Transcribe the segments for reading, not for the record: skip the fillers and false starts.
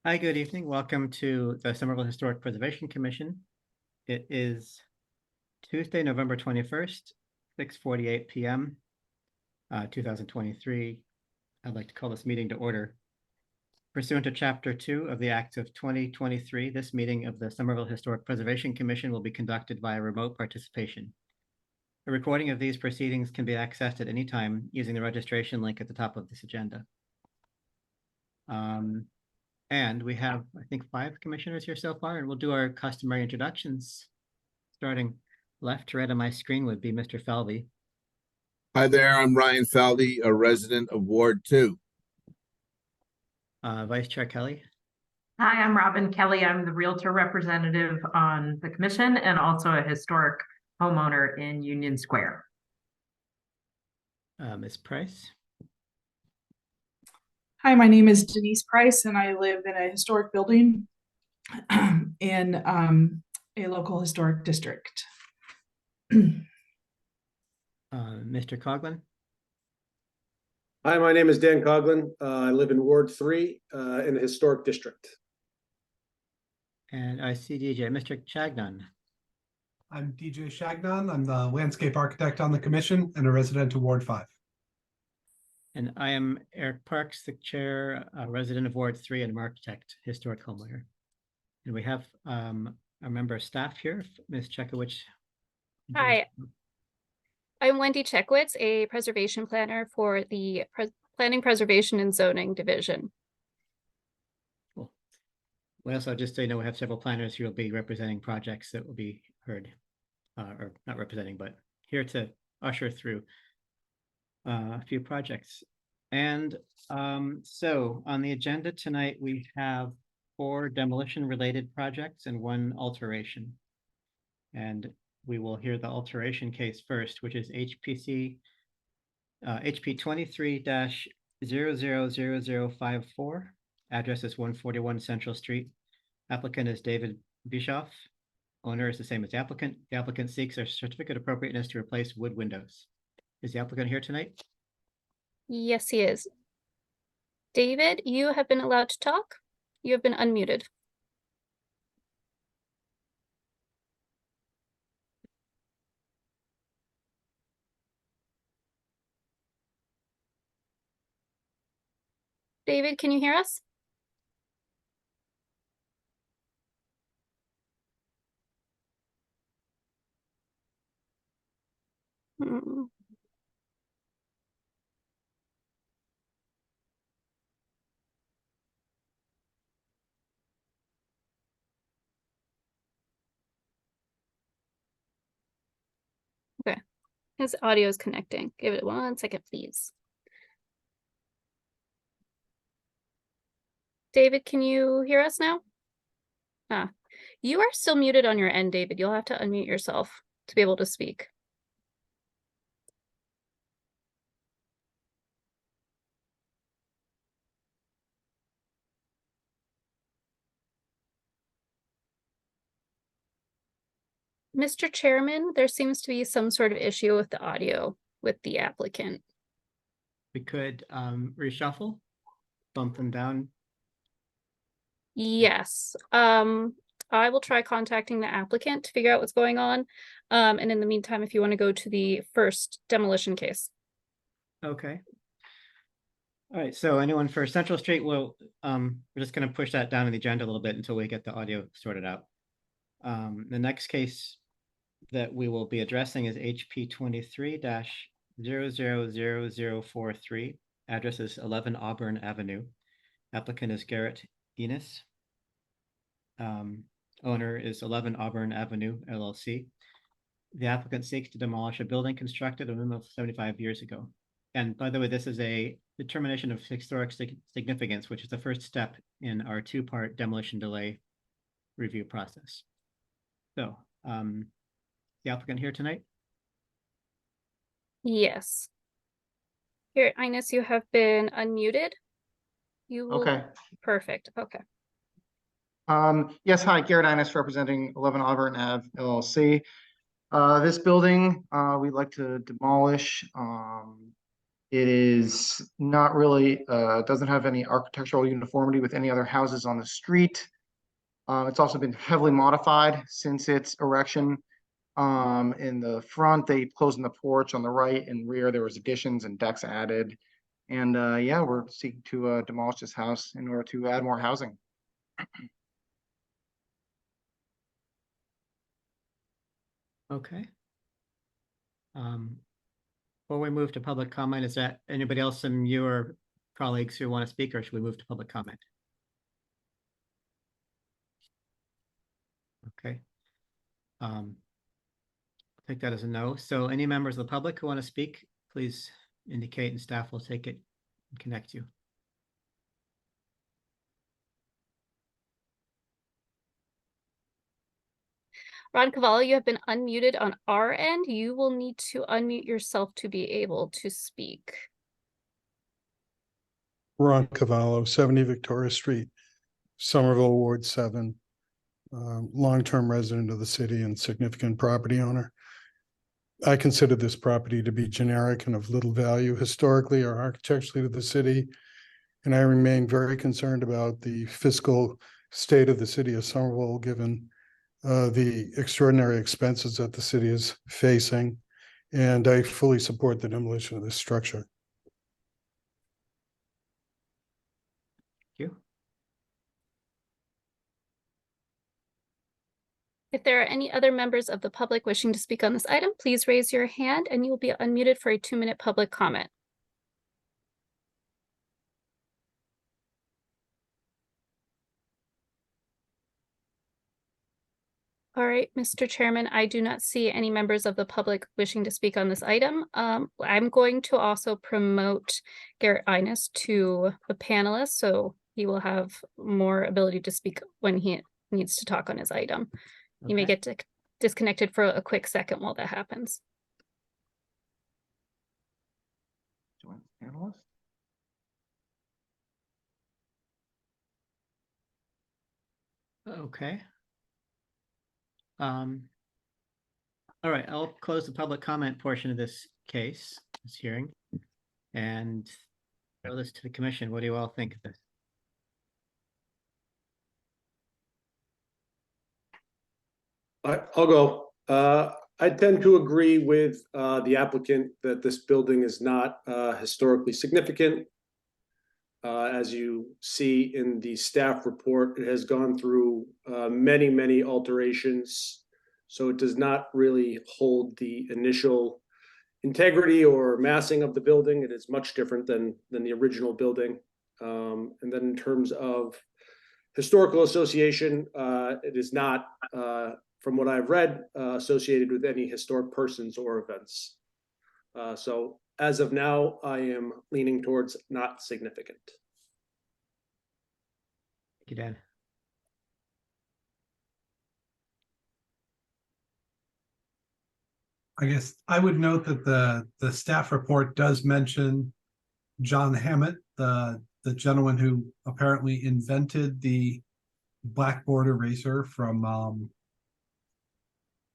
Hi, good evening. Welcome to the Somerville Historic Preservation Commission. It is Tuesday, November 21st, 6:48 p.m., 2023. I'd like to call this meeting to order. Pursuant to Chapter 2 of the Acts of 2023, this meeting of the Somerville Historic Preservation Commission will be conducted via remote participation. A recording of these proceedings can be accessed at any time using the registration link at the top of this agenda. And we have, I think, 5 commissioners here so far, and we'll do our customary introductions. Starting left to right on my screen would be Mr. Falvey. Hi there, I'm Ryan Falvey, a resident of Ward 2. Vice Chair Kelly. Hi, I'm Robin Kelly. I'm the Realtor representative on the commission and also a historic homeowner in Union Square. Ms. Price. Hi, my name is Denise Price, and I live in a historic building in a local historic district. Mr. Coughlin. Hi, my name is Dan Coughlin. I live in Ward 3 in a historic district. And I see DJ, Mr. Chagnon. I'm DJ Shagnon. I'm the landscape architect on the commission and a resident of Ward 5. And I am Eric Parks, the chair, resident of Ward 3 and architect, historic homeowner. And we have a member of staff here, Ms. Chekowicz. Hi, I'm Wendy Chekowicz, a preservation planner for the Planning, Preservation, and Zoning Division. Cool. Well, also, just so you know, we have several planners who will be representing projects that will be heard, or not representing, but here to usher through a few projects. And so on the agenda tonight, we have 4 demolition-related projects and 1 alteration. And we will hear the alteration case first, which is HP 23-000054. Address is 141 Central Street. Applicant is David Bischoff. Owner is the same as the applicant. The applicant seeks a certificate of appropriateness to replace wood windows. Is the applicant here tonight? Yes, he is. David, you have been allowed to talk. You have been unmuted. David, can you hear us? Okay, his audio is connecting. Give it 1 second, please. David, can you hear us now? You are still muted on your end, David. You'll have to unmute yourself to be able to speak. Mr. Chairman, there seems to be some sort of issue with the audio with the applicant. We could reshuffle, bump them down. Yes. I will try contacting the applicant to figure out what's going on. And in the meantime, if you want to go to the first demolition case. Okay. All right, so anyone for Central Street, we're just going to push that down in the agenda a little bit until we get the audio sorted out. The next case that we will be addressing is HP 23-000043. Address is 11 Auburn Avenue. Applicant is Garrett Enos. Owner is 11 Auburn Avenue, LLC. The applicant seeks to demolish a building constructed a minimum of 75 years ago. And by the way, this is a determination of historic significance, which is the first step in our 2-part demolition delay review process. So, the applicant here tonight? Yes. Here, Ines, you have been unmuted. You will... Okay. Perfect. Okay. Yes, hi, Garrett Ines representing 11 Auburn Ave LLC. This building we'd like to demolish. It is not really, doesn't have any architectural uniformity with any other houses on the street. It's also been heavily modified since its erection. In the front, they closed in the porch. On the right and rear, there was additions and decks added. And yeah, we're seeking to demolish this house in order to add more housing. Okay. Before we move to public comment, is that anybody else from your colleagues who want to speak, or should we move to public comment? Okay. Take that as a no. So any members of the public who want to speak, please indicate and staff will take it and connect you. Ron Cavallo, you have been unmuted on our end. You will need to unmute yourself to be able to speak. Ron Cavallo, 70 Victoria Street, Somerville, Ward 7. Long-term resident of the city and significant property owner. I consider this property to be generic and of little value historically or architecturally to the city. And I remain very concerned about the fiscal state of the city of Somerville, given the extraordinary expenses that the city is facing. And I fully support the demolition of this structure. Thank you. If there are any other members of the public wishing to speak on this item, please raise your hand and you will be unmuted for a 2-minute public comment. All right, Mr. Chairman, I do not see any members of the public wishing to speak on this item. I'm going to also promote Garrett Innes to the panelist, so he will have more ability to speak when he needs to talk on his item. You may Okay. get disconnected for a quick second while that happens. Join the panelist. Okay. All right, I'll close the public comment portion of this case, this hearing, and throw this to the commission. What do you all think of this? I'll go. I tend to agree with the applicant that this building is not historically significant. As you see in the staff report, it has gone through many, many alterations. So it does not really hold the initial integrity or massing of the building. It is much different than the original building. And then in terms of historical association, it is not, from what I've read, associated with any historic persons or events. So as of now, I am leaning towards not significant. Thank you, Dan. I guess I would note that the staff report does mention John Hammett, the gentleman who apparently invented the blackboard eraser from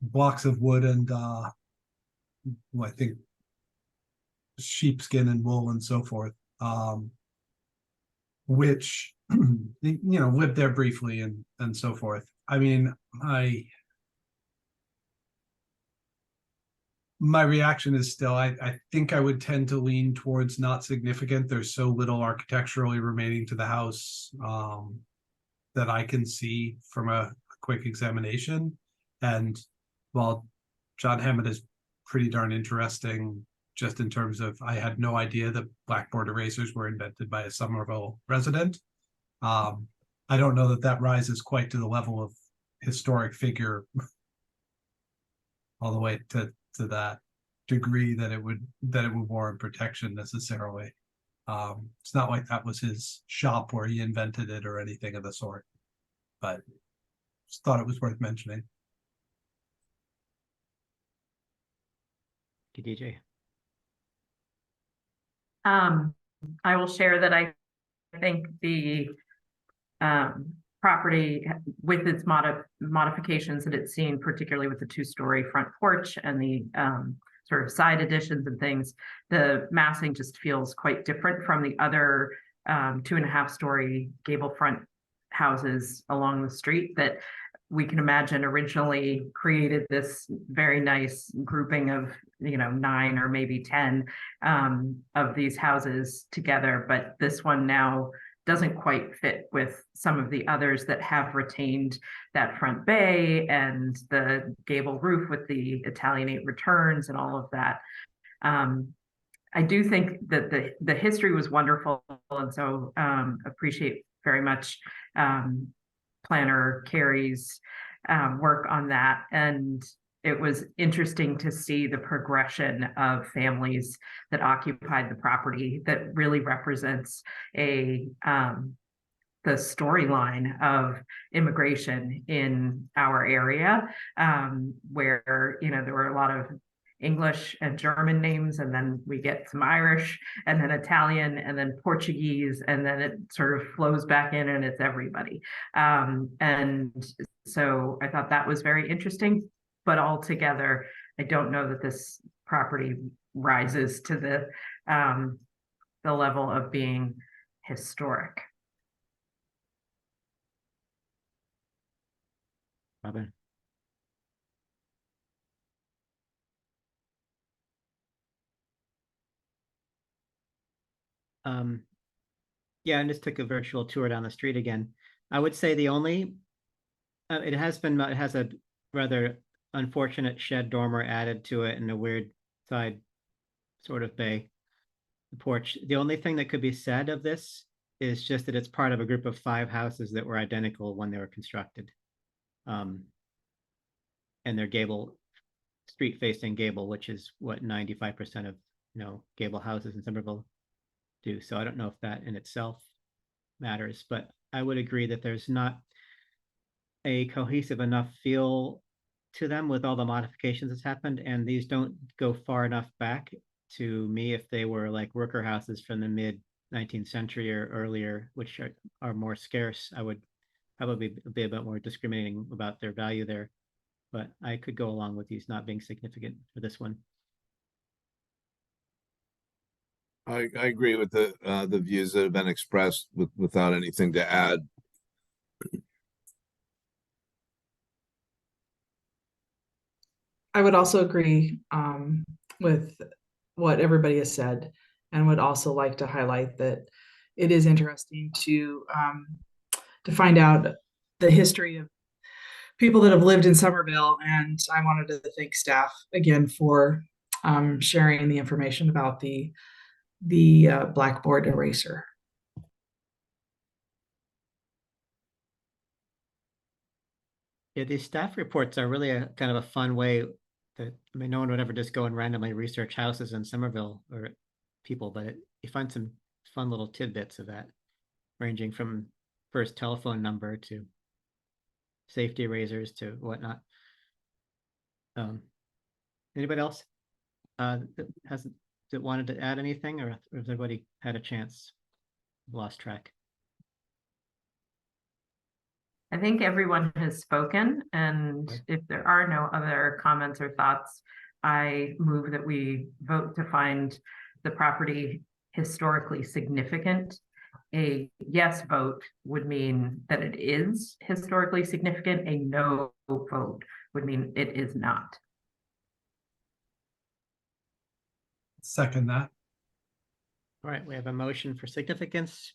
blocks of wood and I think sheepskin and wool and so forth, which lived there briefly and so forth. I mean, my reaction is still, I think I would tend to lean towards not significant. There's so little architecturally remaining to the house that I can see from a quick examination. And while John Hammett is pretty darn interesting, just in terms of, I had no idea that blackboard erasers were invented by a Somerville resident. I don't know that rises quite to the level of historic figure all the way to that degree that it would warrant protection necessarily. It's not like that was his shop where he invented it or anything of the sort, but just thought it was worth mentioning. Thank you, DJ. I will share that I think the property with its modifications that it's seen, particularly with the 2-story front porch and the sort of side additions and things, the massing just feels quite different from the other 2.5-story gable front houses along the street that we can imagine originally created this very nice grouping of, 9 or maybe 10 of these houses together. But this one now doesn't quite fit with some of the others that have retained that front bay and the gable roof with the Italianate returns and all of that. I do think that the history was wonderful, and so appreciate very much planner Carrie's work on that. And it was interesting to see the progression of families that occupied the property that really represents the storyline of immigration in our area, where, there were a lot of English and German names, and then we get some Irish, and then Italian, and then Portuguese, and then it sort of flows back in and it's everybody. And so I thought that was very interesting, but altogether, I don't know that this property rises to the level of being historic. Robin? Yeah, I just took a virtual tour down the street again. I would say the only, it has a rather unfortunate shed dormer added to it and a weird side sort of bay porch. The only thing that could be said of this is just that it's part of a group of 5 houses that were identical when they were constructed. And they're street facing gable, which is what 95% of gable houses in Somerville do. So I don't know if that in itself matters, but I would agree that there's not a cohesive enough feel to them with all the modifications that's happened, and these don't go far enough back to me. If they were like worker houses from the mid 19th century or earlier, which are more scarce, I would probably be a bit more discriminating about their value there, but I could go along with these not being significant for this one. I agree with the views that have been expressed without anything to add. I would also agree with what everybody has said, and would also like to highlight that it is interesting to find out the history of people that have lived in Somerville. And I wanted to thank staff again for sharing the information about the blackboard eraser. Yeah, these staff reports are really a kind of a fun way that, no one would ever just go and randomly research houses in Somerville or people, but you find some fun little tidbits of that, ranging from first telephone number to safety razors to whatnot. Anybody else that wanted to add anything, or has everybody had a chance? Lost track. I think everyone has spoken, and if there are no other comments or thoughts, I move that we vote to find the property historically significant. A yes vote would mean that it is historically significant. A no vote would mean it is not. Second that. All right, we have a motion for significance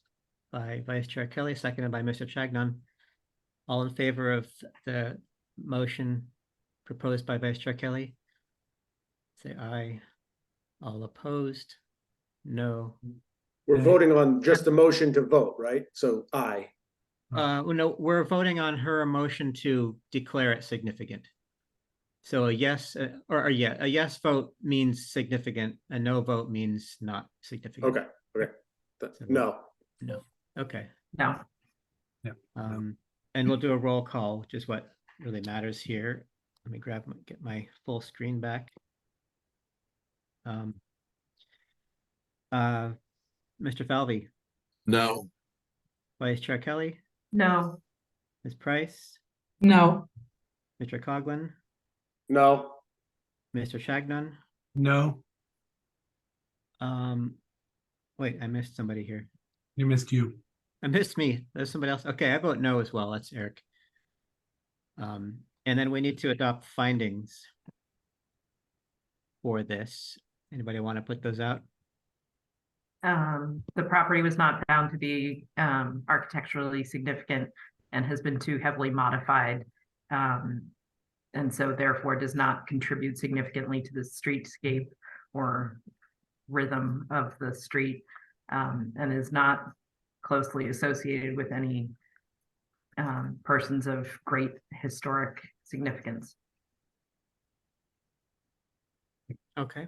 by Vice Chair Kelly, seconded by Mr. Chagnon. All in favor of the motion proposed by Vice Chair Kelly, say aye. All opposed, no. We're voting on just the motion to vote, right? So aye. No, we're voting on her motion to declare it significant. So a yes, a yes vote means significant. A no vote means not significant. Okay. No. No. Okay. No. Yeah. And we'll do a roll call, which is what really matters here. Let me get my full screen back. Mr. Falvey. No. Vice Chair Kelly. No. Ms. Price. No. Mr. Coughlin. No. Mr. Chagnon. No, Wait, I missed somebody here. you missed you. I missed me. There's somebody else. Okay, I vote no as well. That's Eric. And then we need to adopt findings for this. Anybody want to put those out? The property was not found to be architecturally significant and has been too heavily modified. And so therefore does not contribute significantly to the streetscape or rhythm of the street, and is not closely associated with any persons of great historic significance. Okay.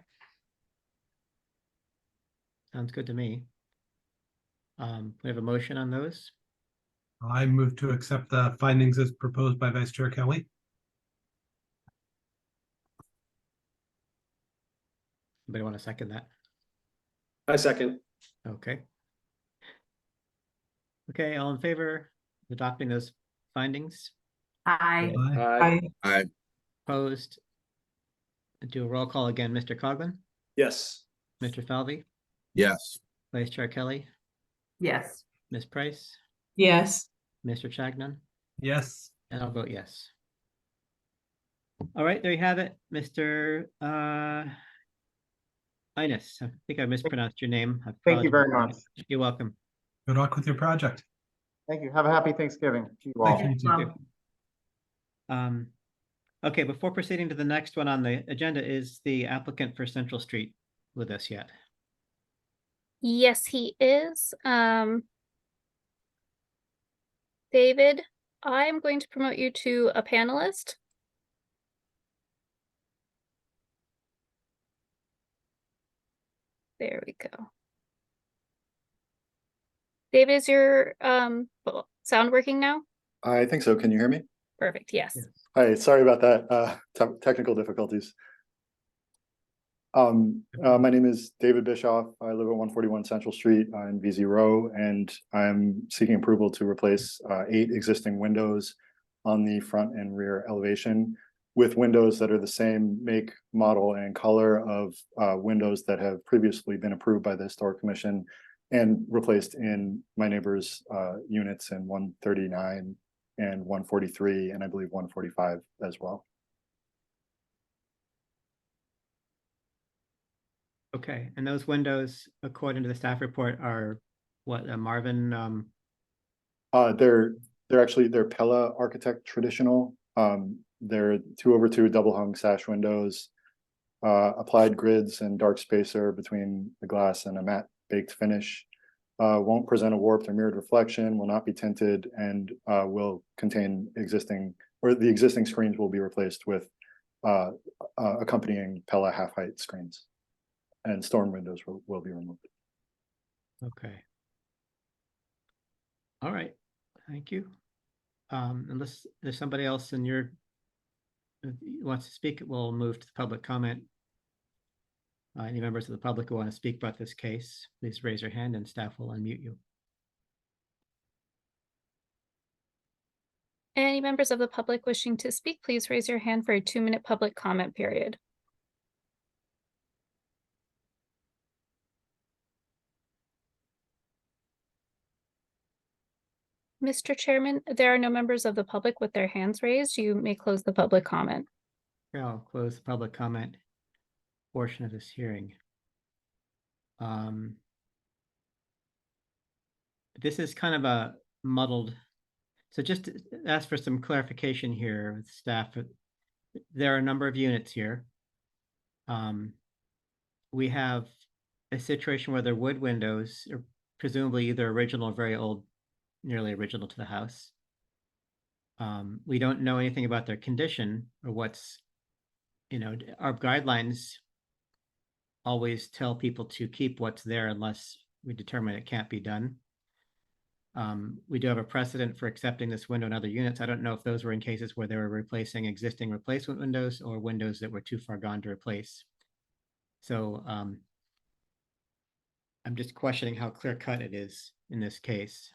Sounds good to me. We have a motion on those. I move to accept the findings as proposed by Vice Chair Kelly. Anybody want to second that? I second. Okay. Okay, all in favor of adopting those findings? I, Aye. I, Opposed? Do a roll call again. Mr. Coghlan, Yes. Mr. Falvey, Yes. Vice Chair Kelly, yes, Ms. Price, yes, Mr. Chagnon, Yes. and I'll vote yes. All right, there you have it, Mr. Ines. I think I mispronounced your name. I Thank you very apologize. much. You're welcome. Good luck with your project. Thank you. Have a happy Thanksgiving to you all. Thank you. well, Okay, before proceeding to the next one on the agenda, is the applicant for Central Street with us yet? Yes, he is. David, I'm going to promote you to a panelist. There we go. David, is your sound working now? I think so. Can you hear me? Perfect, yes. Yes. Hi, sorry about that. Technical difficulties. My name is David Bischoff. I live at 141 Central Street in VZ Row, and I'm seeking approval to replace 8 existing windows on the front and rear elevation with windows that are the same make, model, and color of windows that have previously been approved by the Historic Commission and replaced in my neighbor's units in 139 and 143, and I believe 145 as well. Okay, and those according to the staff report, are what, Marvin? They're Pella Architect traditional. They're 2x2 double hung sash windows, applied grids and dark spacer between the glass and a matte baked finish. Won't present a warped or mirrored reflection, will not be tinted, and will contain the existing screens will be replaced with accompanying Pella half height screens, and storm windows will be removed. Okay. All right, thank you. Unless there's somebody else in your who wants to speak, we'll move to the public comment. Any members of the public who want to speak about this case, please raise your hand and staff will unmute you. Any members of the public wishing to speak, please raise your hand for a 2-minute public comment period. Mr. Chairman, there are no members of the public with their hands raised. You may close the public comment. Okay, I'll close the public comment portion of this hearing. This is kind of a muddled, so just to ask for some clarification here with staff. There are a number of units here. We have a situation where they're wood windows, or presumably either original or very old, nearly original to the house. We don't know anything about their condition or what's, our guidelines always tell people to keep what's there unless we determine it can't be done. We do have a precedent for accepting this window in other units. I don't know if those were in cases where they were replacing existing replacement windows or windows that were too far gone to replace. So I'm just questioning how clear cut it is in this case.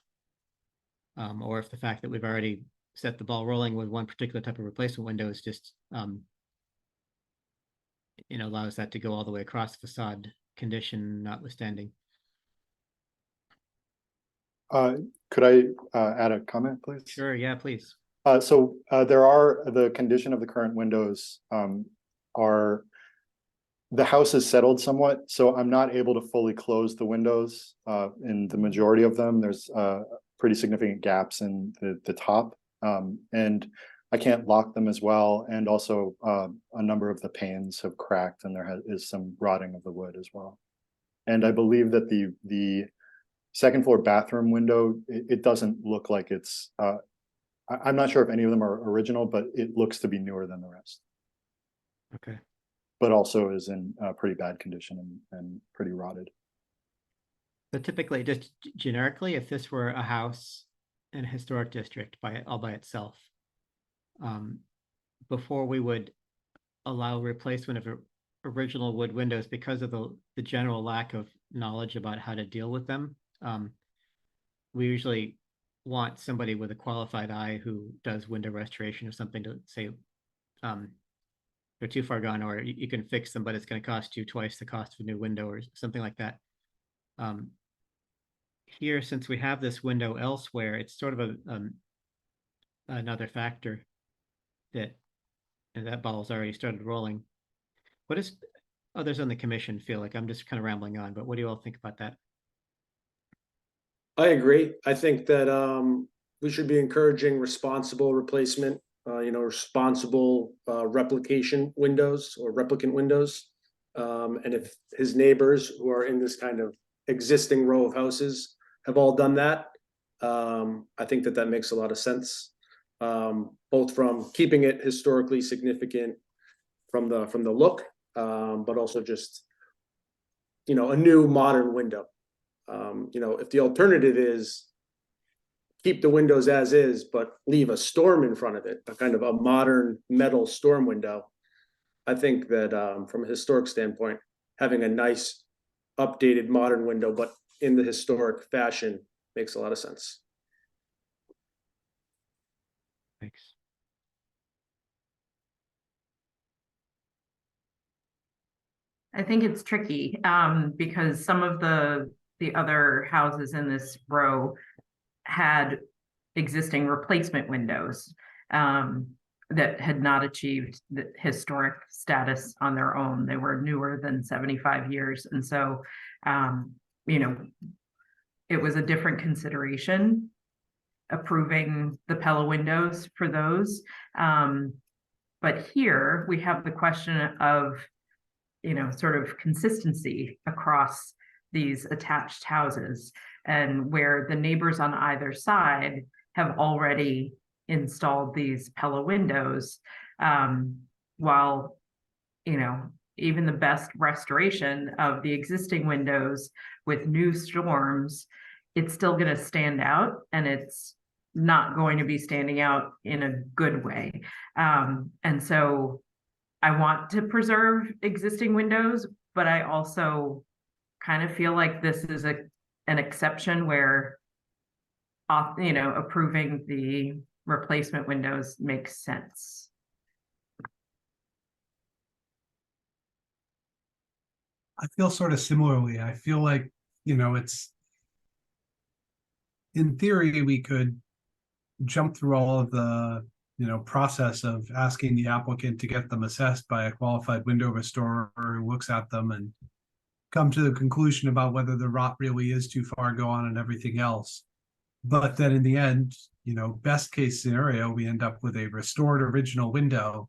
Or if the fact that we've already set the ball rolling with one particular type of replacement window is just allows that to go all the way across the facade, condition notwithstanding. Could I add a comment, please? Sure, yeah, please. There are the condition of the current windows are the house is settled somewhat, so I'm not able to fully close the windows in the majority of them. There's pretty significant gaps in the top, and I can't lock them as well. And also a number of the panes have cracked, and there is some rotting of the wood as well. And I believe that the second floor bathroom window, it doesn't look like it's I'm not sure if any of them are original, but it looks to be newer than the rest. Okay. But also is in pretty bad condition and pretty rotted. So typically, just generically, if this were a house in a historic district all by itself, before we would allow replacement of original wood windows, because of the general lack of knowledge about how to deal with them, we usually want somebody with a qualified eye who does window restoration or something to say they're too far gone, or you can fix them, but it's going to cost you twice the cost of a new window or something like that. Here, since we have this window elsewhere, it's sort of another factor that, and that ball's already started rolling. What does others on the commission feel like? I'm just kind of rambling on, but what do you all think about that? I agree. I think that we should be encouraging responsible replacement, responsible replication windows or replicant windows. And if his neighbors who are in this kind of existing row of houses have all done that, I think that makes a lot of sense, both from keeping it historically significant from the look, but also just, a new modern window. If the alternative is keep the windows as is, but leave a storm in front of it, a kind of a modern metal storm window, I think that from a historic standpoint, having a nice updated modern window, but in the historic fashion, makes a lot of sense. Thanks. I think it's tricky because some of the other houses in this row had existing replacement windows that had not achieved the historic status on their own. They were newer than 75 years. And so, it was a different consideration approving the Pella windows for those. But here we have the question of, sort of consistency across these attached houses, and where the neighbors on either side have already installed these Pella windows, while, even the best restoration of the existing windows with new storms, it's still going to stand out, and it's not going to be standing out in a good way. And so I want to preserve existing windows, but I also kind of feel like this is an exception where, approving the replacement windows makes sense. I feel sort of similarly. I feel like, it's, in theory, we could jump through all of the, process of asking the applicant to get them assessed by a qualified window restorer who looks at them and come to the conclusion about whether the rot really is too far gone and everything else. But then in the end, best case scenario, we end up with a restored original window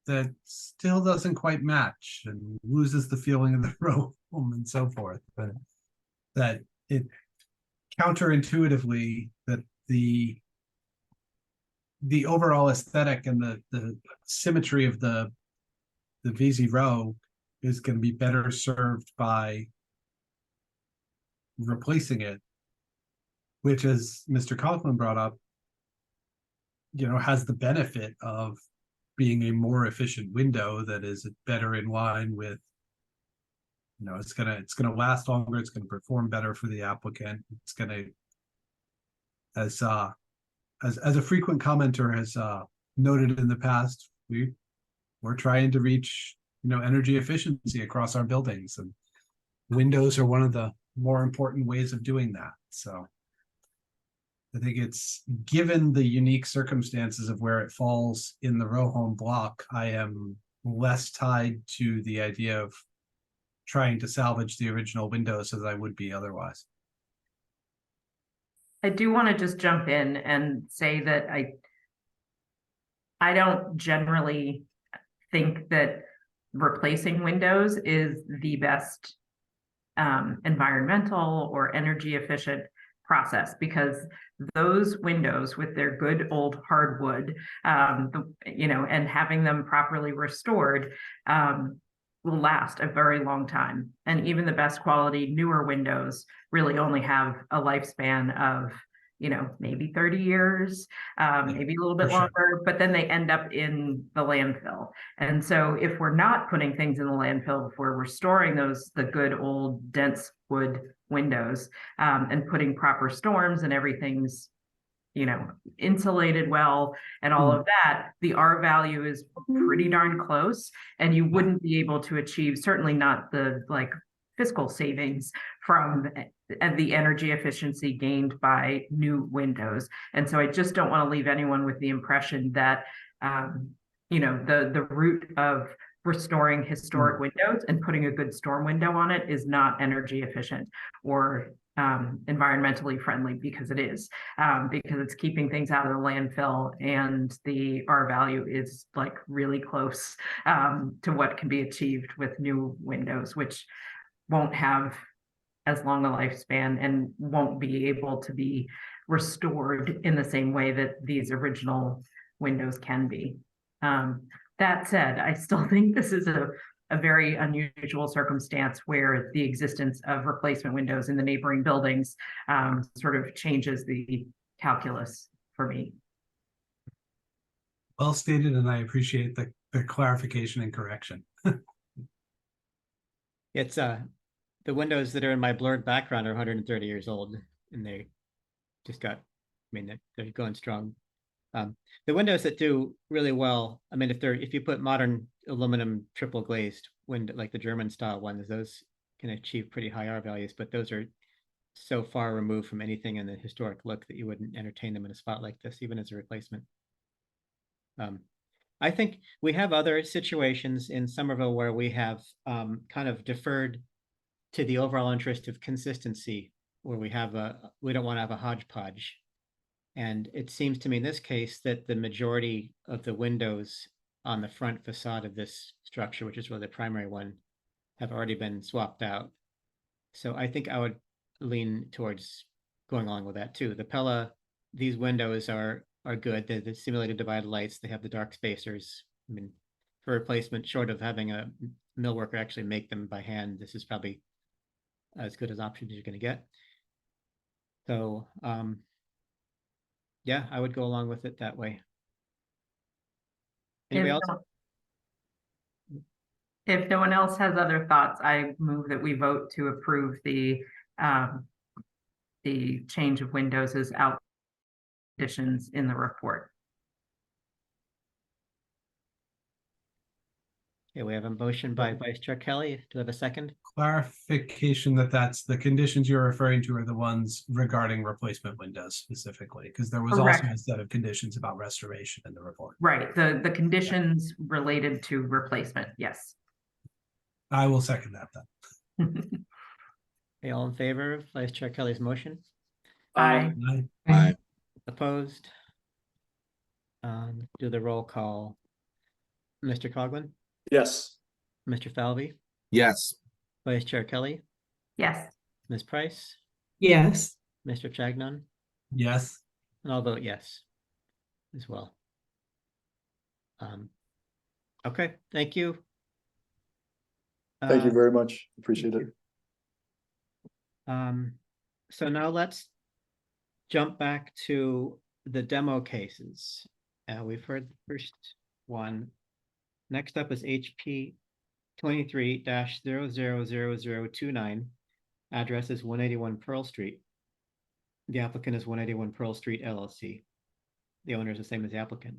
that still doesn't quite match and loses the feeling of the room and so forth. But that it counterintuitively, that the overall aesthetic and the symmetry of the VZ row is going to be better served by replacing it, which, as Mr. Conklin brought up, has the benefit of being a more efficient window that is better in line with, it's gonna last longer, it's gonna perform better for the applicant, it's gonna, as a frequent commenter has noted in the past, we're trying to reach energy efficiency across our buildings, and windows are one of the more important ways of doing that. So I think it's, given the unique circumstances of where it falls in the row home block, I am less tied to the idea of trying to salvage the original windows as I would be otherwise. I do want to just jump in and say that I don't generally think that replacing windows is the best environmental or energy efficient process, because those windows with their good old hardwood, and having them properly restored, will last a very long time. And even the best quality newer windows really only have a lifespan of, maybe 30 years, maybe a little bit For sure. longer, but then they end up in the landfill. And so if we're not putting things in the landfill, if we're restoring the good old dense wood windows, and putting proper storms and everything's, insulated well and all of that, the R value is pretty darn close. And you wouldn't be able to achieve, certainly not the fiscal savings from the energy efficiency gained by new windows. And so I just don't want to leave anyone with the impression that, the root of restoring historic windows and putting a good storm window on it is not energy efficient or environmentally friendly, because it is, because it's keeping things out of the landfill, and the R value is really close to what can be achieved with new windows, which won't have as long a lifespan and won't be able to be restored in the same way that these original windows can be. That said, I still think this is a very unusual circumstance where the existence of replacement windows in the neighboring buildings sort of changes the calculus for me. Well stated, and I appreciate the clarification and correction. It's the windows that are in my blurred background are 130 years old, and they just got, they're going strong. The windows that do really well, if you put modern aluminum triple glazed window, like the German style ones, those can achieve pretty high R values, but those are so far removed from anything in the historic look that you wouldn't entertain them in a spot like this, even as a replacement. I think we have other situations in Somerville where we have kind of deferred to the overall interest of consistency, where we don't want to have a hodgepodge. And it seems to me in this case that the majority of the windows on the front facade of this structure, which is really the primary one, have already been swapped out. So I think I would lean towards going along with that too. The Pella, these windows are good. They're the simulated divided lights. They have the dark spacers. For replacement, short of having a mill worker actually make them by hand, this is probably as good as options you're going to get. So, yeah, I would go along with it that way. Anybody else? If no one else has other thoughts, I move that we vote to approve the change of windows as out additions in the report. Okay, we have a motion by Vice Chair Kelly. Do we have a second? Clarification that's the conditions you're referring to are the ones regarding replacement windows specifically, because there was Correct. also a set of conditions about restoration in the report. Right, the conditions related to replacement, yes. I will second that then. Okay, all in favor of Vice Chair Kelly's motion? Aye. Aye. Opposed? Do the roll call. Mr. Coughlin, Yes. Mr. Falvey, Yes. Vice Chair Kelly, Yes. Ms. Price, Yes. Mr. Chagnon, Yes. and I'll vote yes as well. Okay, thank you. Thank you very much. Appreciate it. So now let's jump back to the demo cases. We've heard the first one. Next up is HP 23-000029. Address is 181 Pearl Street. The applicant is 181 Pearl Street LLC. The owner is the same as the applicant.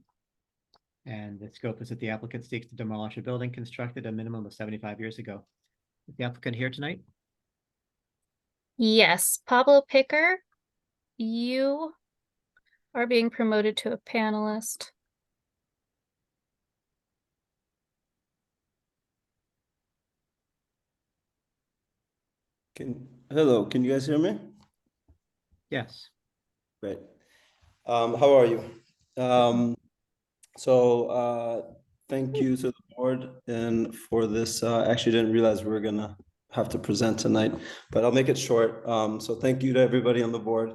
And the scope is that the applicant seeks to demolish a building constructed a minimum of 75 years ago. Is the applicant here tonight? Yes, Pablo Picker, you are being promoted to a panelist. Hello, can you guys hear me? Yes. Great. How are you? Thank you to the board and for this. I actually didn't realize we were gonna have to present tonight, but I'll make it short. So thank you to everybody on the board.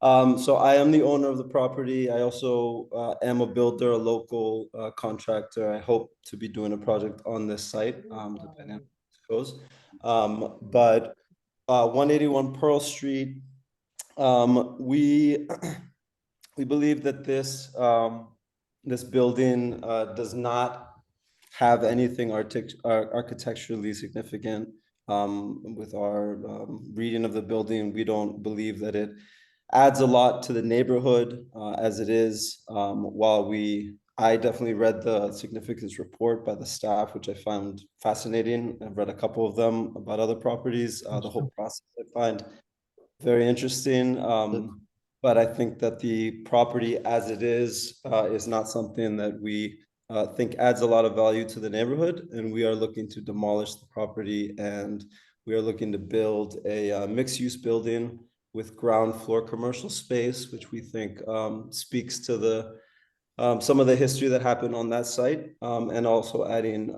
So I am the owner of the property. I also am a builder, a local contractor. I hope to be doing a project on this site, depending on how it goes. But 181 Pearl Street, we believe that this building does not have anything architecturally significant. With our reading of the building, we don't believe that it adds a lot to the neighborhood as it is. I definitely read the significance report by the staff, which I found fascinating. I've read a couple of them about other properties. The whole process I find very interesting. But I think that the property as it is not something that we think adds a lot of value to the neighborhood. And we are looking to demolish the property, and we are looking to build a mixed-use building with ground floor commercial space, which we think speaks to the some of the history that happened on that site, and also adding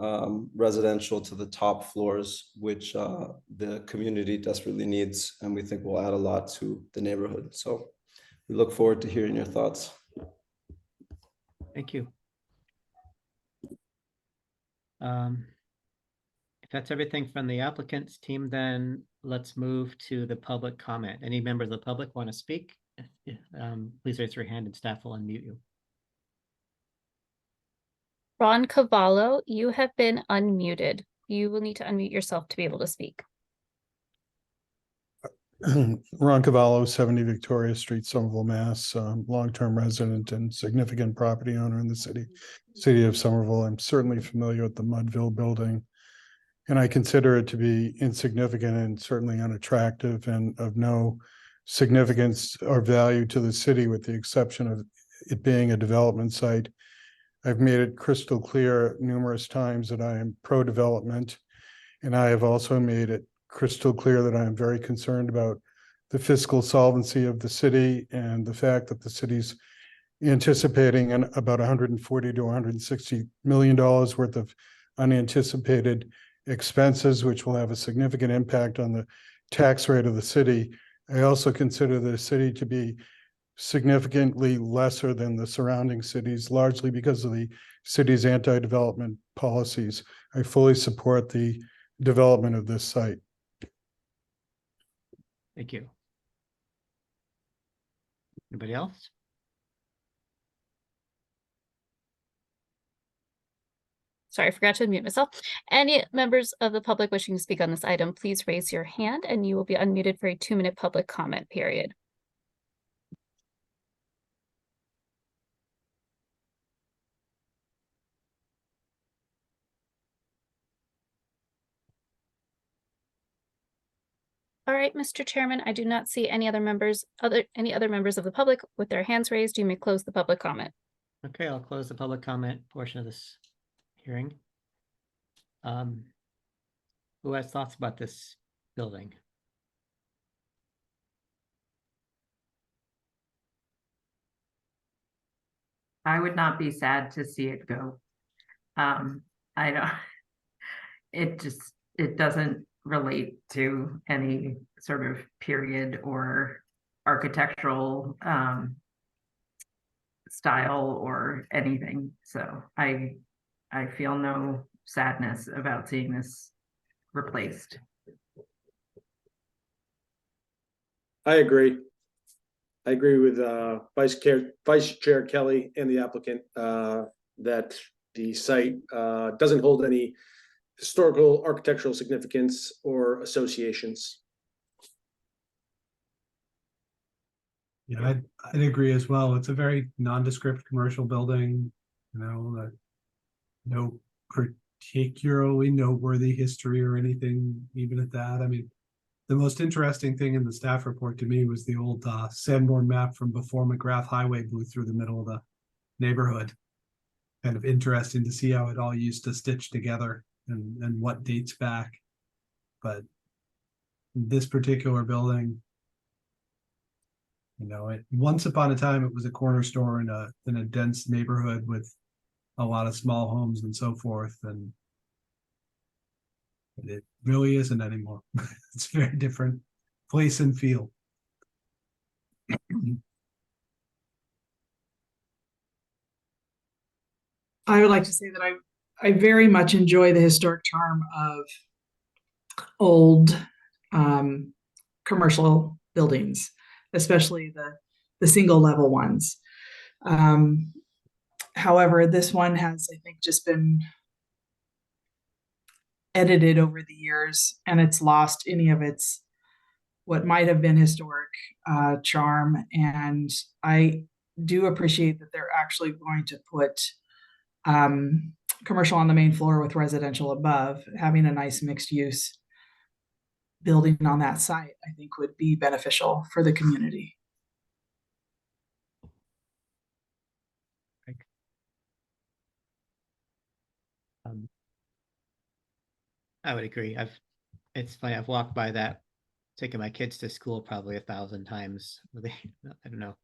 residential to the top floors, which the community desperately needs, and we think will add a lot to the neighborhood. So we look forward to hearing your thoughts. Thank you. If that's everything from the applicant's team, then let's move to the public comment. Any members of the public want to speak? Please raise your hand and staff will unmute you. Ron Cavallo, you have been unmuted. You will need to unmute yourself to be able to speak. Ron Cavallo, 70 Victoria Street, Somerville, Mass. Long-term resident and significant property owner in the city of Somerville. I'm certainly familiar with the Mudville building, and I consider it to be insignificant and certainly unattractive and of no significance or value to the city, with the exception of it being a development site. I've made it crystal clear numerous times that I am pro-development, and I have also made it crystal clear that I am very concerned about the fiscal solvency of the city and the fact that the city's anticipating about $140 to $160 million worth of unanticipated expenses, which will have a significant impact on the tax rate of the city. I also consider the city to be significantly lesser than the surrounding cities, largely because of the city's anti-development policies. I fully support the development of this site. Thank you. Anybody else? Sorry, I forgot to unmute myself. Any members of the public wishing to speak on this item, please raise your hand and you will be unmuted for a 2-minute public comment period. All right, Mr. Chairman, I do not see any other members of the public with their hands raised. You may close the public comment. Okay, I'll close the public comment portion of this hearing. Who has thoughts about this building? I would not be sad to see it go. I don't, it doesn't relate to any sort of period or architectural style or anything. So I feel no sadness about seeing this replaced. I agree. I agree with Vice Chair Kelly and the applicant that the site doesn't hold any historical architectural significance or associations. Yeah, I'd agree as well. It's a very nondescript commercial building. No particularly noteworthy history or anything, even at that. I mean, the most interesting thing in the staff report to me was the old Sanborn map from before McGrath Highway blew through the middle of the neighborhood. Kind of interesting to see how it all used to stitch together and what dates back. But this particular building, once upon a time, it was a corner store in a dense neighborhood with a lot of small homes and so forth, and it really isn't anymore. It's a very different place and feel. I would like to say that I very much enjoy the historic charm of old commercial buildings, especially the single level ones. However, this one has, I think, just been edited over the years, and it's lost any of its what might have been historic charm. And I do appreciate that they're actually going to put commercial on the main floor with residential above. Having a nice mixed use building on that site, I think, would be beneficial for the community. I would agree. It's funny, I've walked by that, taking my kids to school probably 1,000 times. I don't know.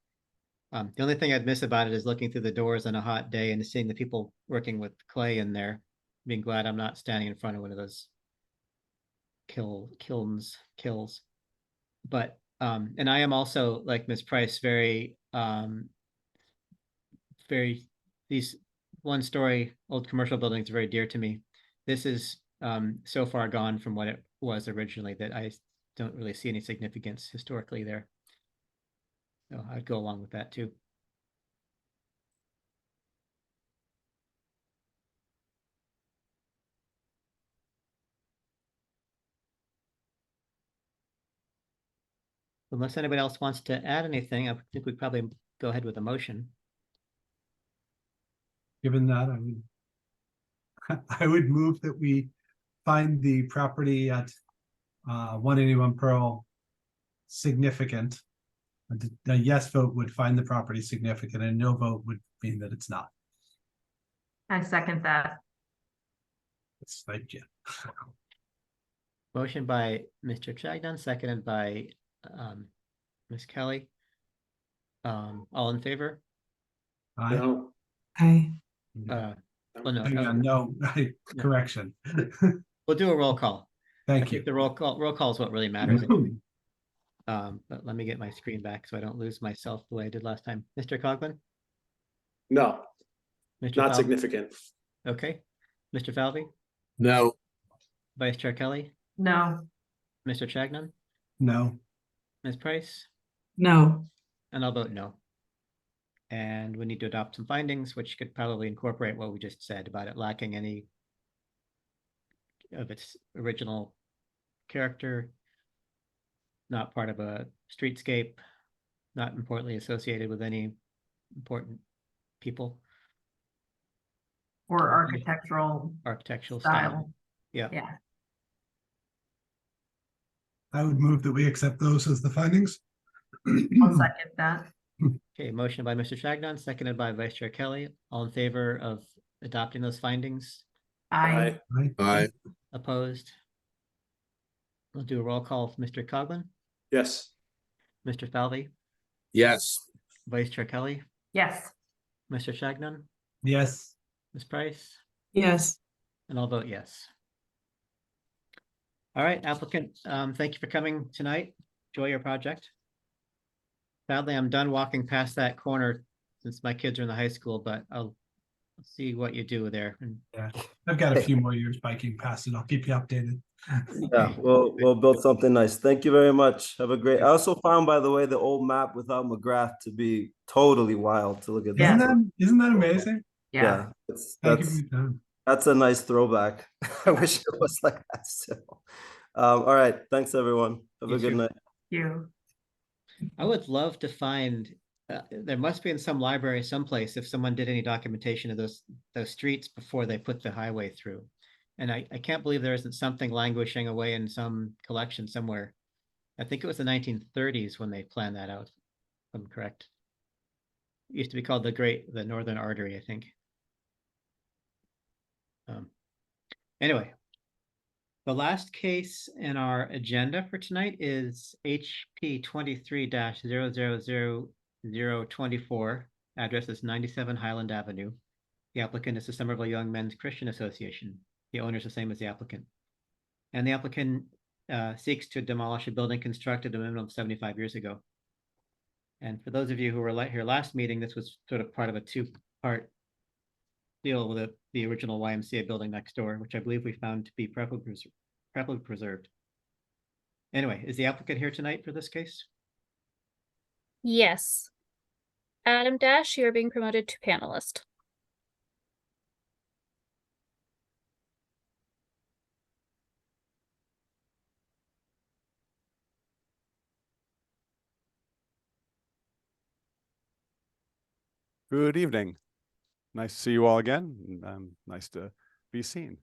The only thing I'd miss about it is looking through the doors on a hot day and seeing the people working with clay in there, being glad I'm not standing in front of one of those kills. But and I am also, like Ms. Price, very these one-story old commercial buildings are very dear to me. This is so far gone from what it was originally that I don't really see any significance historically there. So I'd go along with that too. Unless anybody else wants to add anything, I think we'd probably go ahead with a motion. Given that, I would move that we find the property at 181 Pearl significant. A yes vote would find the property significant, and no vote would mean that it's not. I second that. Thank you. Motion by Mr. Chagnon, seconded by Ms. Kelly. All in favor? Aye. No, Aye. Well, no, Hang on, no, correction. we'll do a roll call. I Thank you. think the roll call is what really matters. But let me get my screen back so I don't lose myself the way I did last time. Mr. Cogman? no, Mr. not Falvey? significant. Okay. Mr. Falvey? No, Vice Chair Kelly? No, Mr. Chagnon? No. Ms. Price? No. And I'll vote no. And we need to adopt some findings, which could probably incorporate what we just said about it lacking any of its original character, not part of a streetscape, not importantly associated with any important people, or architectural architectural style. style. Yeah. Yeah, I would move that we accept those as the findings. I'll second that. Okay, motion by Mr. Chagnon, seconded by Vice Chair Kelly. All in favor of adopting those findings? I, aye, Opposed? We'll do a roll call. Mr. Cogman, Yes, Mr. Falvey, yes, Vice Chair Kelly, yes, Mr. Chagnon, Yes. Ms. Price, Yes. and I'll vote yes. All right, applicant, thank you for coming tonight. Enjoy your project. Sadly, I'm done walking past that corner since my kids are in the high school, but I'll see what you do there. And Yeah, I've got a few more years biking past it. I'll keep you updated. Yeah, we'll build something nice. Thank you very much. Have a great. I also found, by the way, the old map without McGrath to be totally wild to look at. Yeah. Isn't that amazing? yeah. Thank you for your time. That's a nice throwback. I wish it was like that still. All right. Thanks, everyone. Have You a good too. night. You. I would love to find There must be in some library someplace if someone did any documentation of those streets before they put the highway through. And I can't believe there isn't something languishing away in some collection somewhere. I think it was the 1930s when they planned that out, if I'm correct. It used to be called the Northern Artery, I think. Anyway, the last case in our agenda for tonight is HP 23-000024. Address is 97 Highland Avenue. The applicant is the Somerville Young Men's Christian Association. The owner is the same as the applicant. And the applicant seeks to demolish a building constructed a minimum of 75 years ago. And for those of you who were here last meeting, this was sort of part of a two-part deal with the original YMCA building next door, which I believe we found to be properly preserved. Anyway, is the applicant here tonight for this case? Yes. Adam Dash, you are being promoted to panelist. Good evening. Nice to see you all again. Nice to be seen.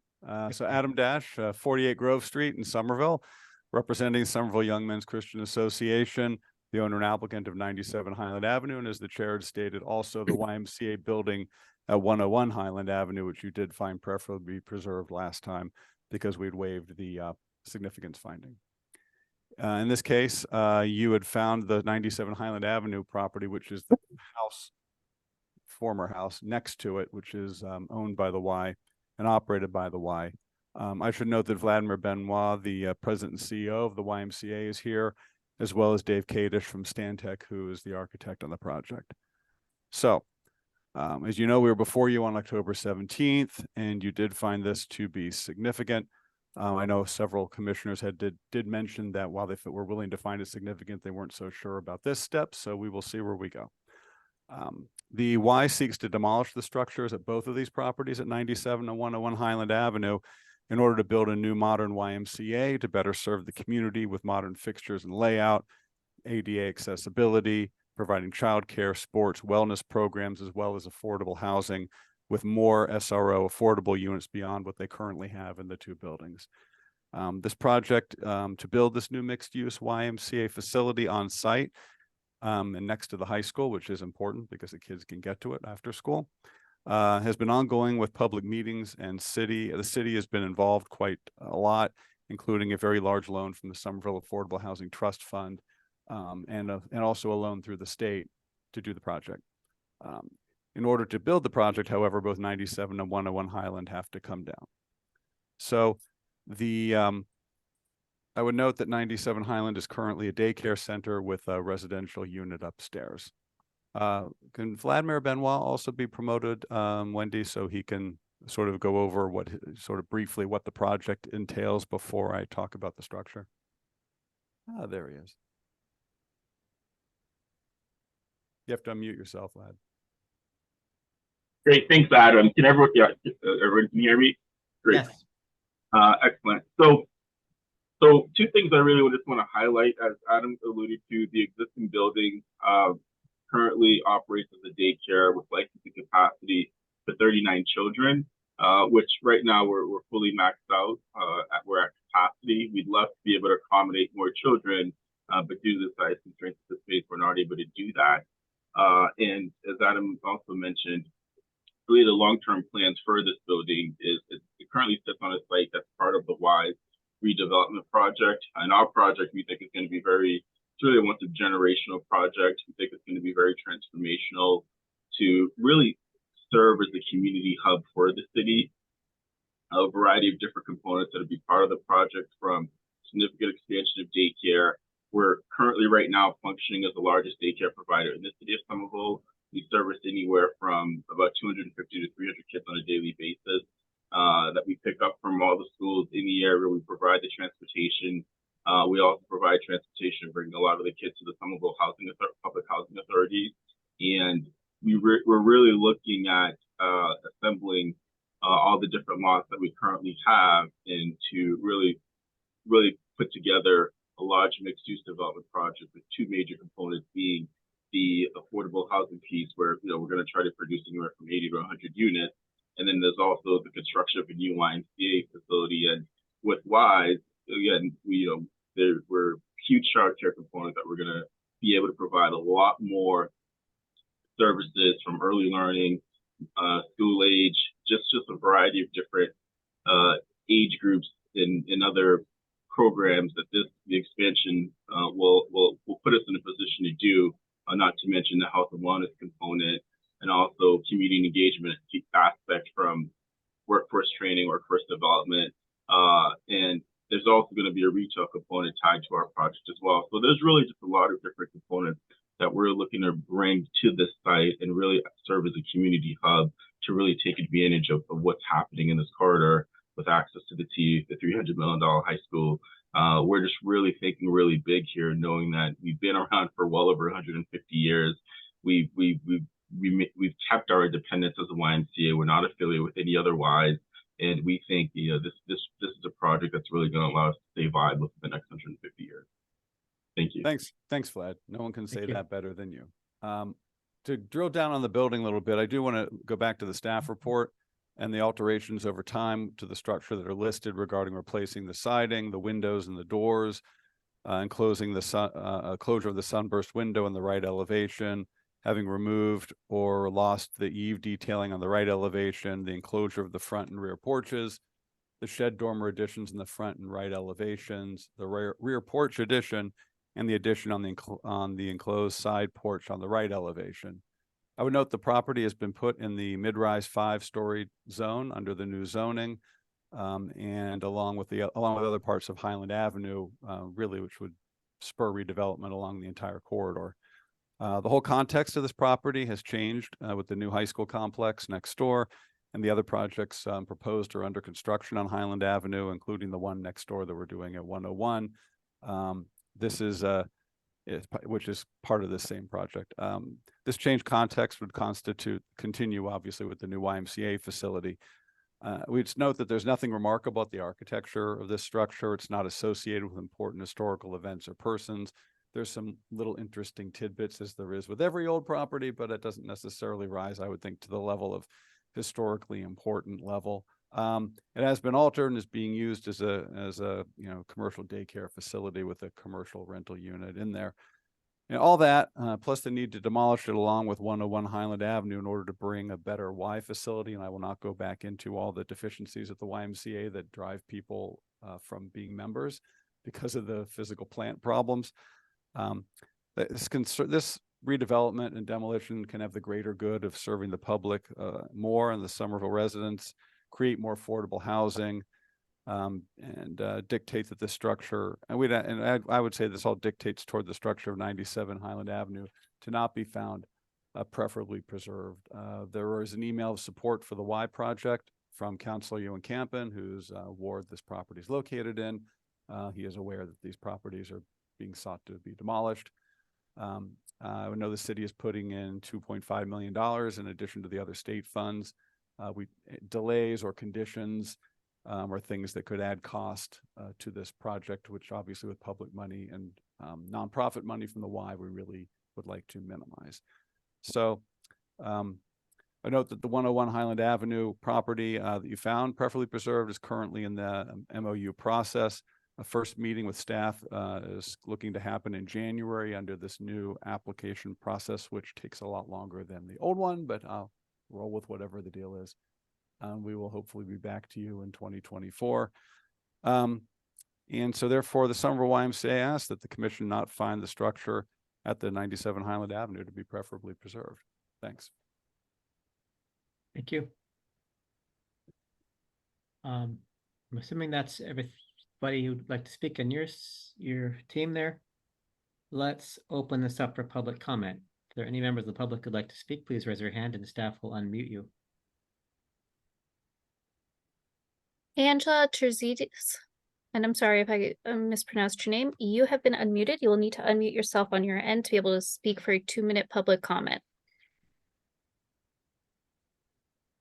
So Adam Dash, 48 Grove Street in Somerville, representing Somerville Young Men's Christian Association, the owner and applicant of 97 Highland Avenue, and as the chair had stated, also the YMCA building at 101 Highland Avenue, which you did find preferably preserved last time because we'd waived the significance finding. In this case, you had found the 97 Highland Avenue property, which is the former house next to it, which is owned by the Y and operated by the Y. I should note that Vladimir Benoit, the president and CEO of the YMCA, is here, as well as Dave Kadish from Stantec, who is the architect on the project. So, as you know, we were before you on October 17th, and you did find this to be significant. I know several commissioners did mention that while they were willing to find it significant, they weren't so sure about this step, so we will see where we go. The Y seeks to demolish the structures at both of these properties at 97 and 101 Highland Avenue in order to build a new modern YMCA to better serve the community with modern fixtures and layout, ADA accessibility, providing childcare, sports, wellness programs, as well as affordable housing with more SRO affordable units beyond what they currently have in the two buildings. This project to build this new mixed-use YMCA facility on site and next to the high school, which is important because the kids can get to it after school, has been ongoing with public meetings and the city has been involved quite a lot, including a very large loan from the Somerville Affordable Housing Trust Fund and also a loan through the state to do the project. In order to build the project, however, both 97 and 101 Highland have to come down. So I would note that 97 Highland is currently a daycare center with a residential unit upstairs. Can Vladimir Benoit also be promoted, Wendy, so he can sort of go over briefly what the project entails before I talk about the structure? Ah, there he is. You have to unmute yourself, Vlad. Great, thanks, Adam. Can everyone can hear me? Great. Yes. Excellent. So two things I really just want to highlight, as Adam alluded to, the existing building currently operates as a daycare with licensing capacity for 39 children, which right now we're fully maxed out. We're at capacity. We'd love to be able to accommodate more children, but due to the size constraints of the space, we're not able to do that. And as Adam also mentioned, really the long-term plans for this building is it currently sits on a site that's part of the Y's redevelopment project. And our project, we think, is going to be it's really a once-a-generational project. We think it's going to be very transformational to really serve as a community hub for the city. A variety of different components that will be part of the project, from significant expansion of daycare. We're currently right now functioning as the largest daycare provider in the city of Somerville. We service anywhere from about 250 to 300 kids on a daily basis that we pick up from all the schools in the area. We provide the transportation. We also provide transportation, bringing a lot of the kids to the Somerville Public Housing Authority. And we're really looking at assembling all the different lots that we currently have and to really put together a large mixed-use development project with two major components being the affordable affordable housing piece where, you know, we're going to try to produce anywhere from 80 to 100 units. And then there's also the construction of a new YMCA facility. And with WISE, again, there were huge childcare components that we're going to be able to provide a lot more services from early learning, school age, just a variety of different age groups in other programs that the expansion will put us in a position to do, not to mention the health and wellness component and also community engagement aspect from workforce training, workforce development, and there's also going to be a retail component tied to our project as well. So there's really just a lot of different components that we're looking to bring to this site and really serve as a community hub to really take advantage of what's happening in this corridor with access to the $300 million high school. We're just really thinking really big here, knowing that we've been around for well over 150 years. We've kept our independence as a YMCA. We're not affiliated with any other WISE. And we think, this is a project that's really going to allow us to stay viable for the next 150 years. Thank you. Thanks, Vlad. No one can say Thank you. that better than you. To drill down on the building a little bit, I do want to go back to the staff report and the alterations over time to the structure that are listed regarding replacing the siding, the windows and the doors, and closing the closure of the sunburst window in the right elevation, having removed or lost the eave detailing on the right elevation, the enclosure of the front and rear porches, the shed dormer additions in the front and right elevations, the rear porch addition, and the addition on the enclosed side porch on the right elevation. I would note the property has been put in the mid-rise 5-story zone under the new zoning, and along with other parts of Highland Avenue, really, which would spur redevelopment along the entire corridor. The whole context of this property has changed with the new high school complex next door and the other projects proposed or under construction on Highland Avenue, including the one next door that we're doing at 101. This is which is part of this same project. This change context would continue obviously with the new YMCA facility. We just note that there's nothing remarkable about the architecture of this structure. It's not associated with important historical events or persons. There's some little interesting tidbits, as there is with every old property, but it doesn't necessarily rise, I would think, to the level of historically important level. It has been altered and is being used as a commercial daycare facility with a commercial rental unit in there. All that, plus the need to demolish it along with 101 Highland Avenue in order to bring a better Y facility. And I will not go back into all the deficiencies at the YMCA that drive people from being members because of the physical plant problems. This redevelopment and demolition can have the greater good of serving the public more and the Somerville residents, create more affordable housing, and dictate that this structure, and I would say this all dictates toward the structure of 97 Highland Avenue to not be found preferably preserved. There is an email of support for the Y project from Councilor Ewan Campen, whose ward this property is located in. He is aware that these properties are being sought to be demolished. I know the city is putting in $2.5 million in addition to the other state funds. Delays or conditions or things that could add cost to this project, which obviously with public money and nonprofit money from the Y, we really would like to minimize. So I note that the 101 Highland Avenue property that you found preferably preserved is currently in the MOU process. A first meeting with staff is looking to happen in January under this new application process, which takes a lot longer than the old one, but I'll roll with whatever the deal is. We will hopefully be back to you in 2024. And so therefore the Somerville YMCA asked that the commission not find the structure at the 97 Highland Avenue to be preferably preserved. Thanks. Thank you. I'm assuming that's everybody who'd like to speak on your team there. Let's open this up for public comment. If there are any members of the public who'd like to speak, please raise your hand and staff will unmute you. Angela Terzidis, and I'm sorry if I mispronounced your name. You have been unmuted. You will need to unmute yourself on your end to be able to speak for a 2-minute public comment.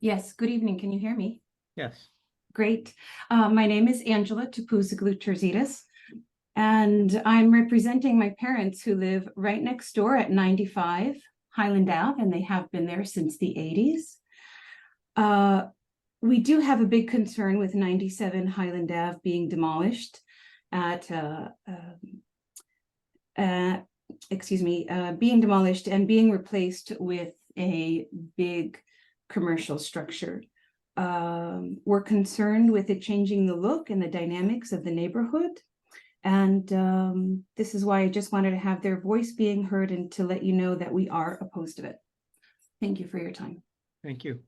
Yes, good evening. Can you hear me? Yes. Great. My name is Angela Tupuzaglu Terzidis, and I'm representing my parents who live right next door at 95 Highland Ave, and they have been there since the 80s. We do have a big concern with 97 Highland Ave being demolished at, being demolished and being replaced with a big commercial structure. We're concerned with it changing the look and the dynamics of the neighborhood. And this is why I just wanted to have their voice being heard and to let you know that we are opposed to it. Thank you for your time. Thank you.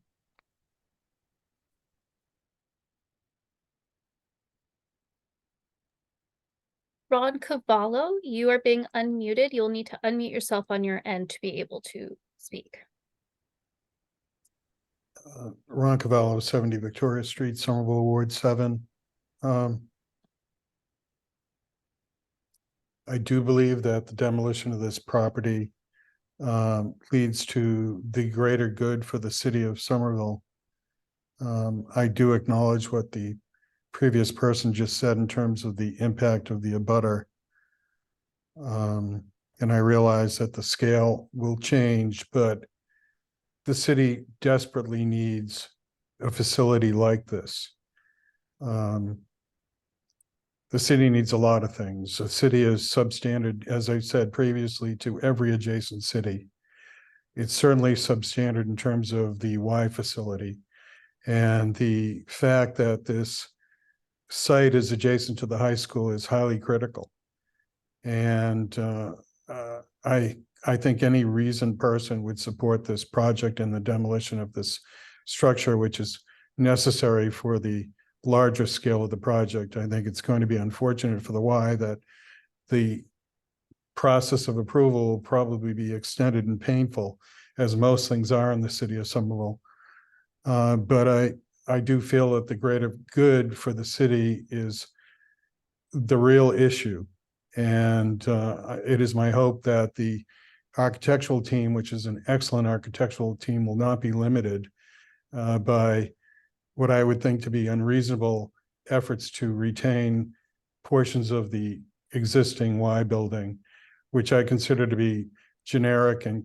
Ron Cavallo, you are being unmuted. You'll need to unmute yourself on your end to be able to speak. Ron Cavallo, 70 Victoria Street, Somerville, Ward 7. I do believe that the demolition of this property leads to the greater good for the city of Somerville. I do acknowledge what the previous person just said in terms of the impact of the abutter. And I realize that the scale will change, but the city desperately needs a facility like this. The city needs a lot of things. The city is substandard, as I said previously, to every adjacent city. It's certainly substandard in terms of the Y facility. And the fact that this site is adjacent to the high school is highly critical. And I think any reasoned person would support this project and the demolition of this structure, which is necessary for the larger scale of the project. I think it's going to be unfortunate for the Y that the process of approval will probably be extended and painful, as most things are in the city of Somerville. But I do feel that the greater good for the city is the real issue. And it is my hope that the architectural team, which is an excellent architectural team, will not be limited by what I would think to be unreasonable efforts to retain portions of the existing Y building, which I consider to be generic and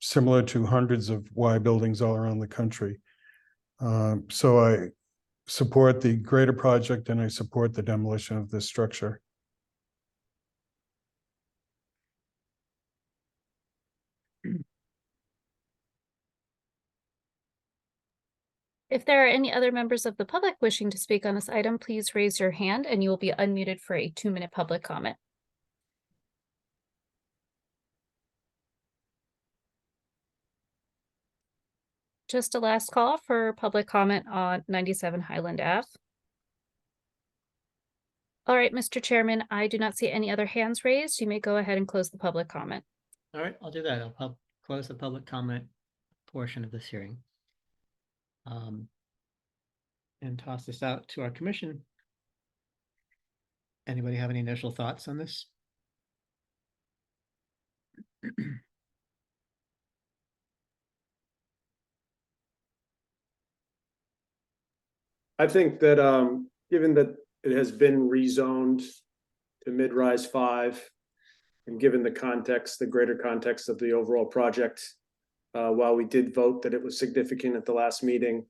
similar to hundreds of Y buildings all around the country. So I support the greater project and I support the demolition of this structure. If there are any other members of the public wishing to speak on this item, please raise your hand and you will be unmuted for a 2-minute public comment. Just a last call for public comment on 97 Highland Ave. All right, Mr. Chairman, I do not see any other hands raised. You may go ahead and close the public comment. All right, I'll do that. I'll close the public comment portion of this hearing. And toss this out to our commission. Anybody have any initial thoughts on this? I think that given that it has been rezoned to mid-rise 5, and given the context, the greater context of the overall project, while we did vote that it was significant at the last meeting,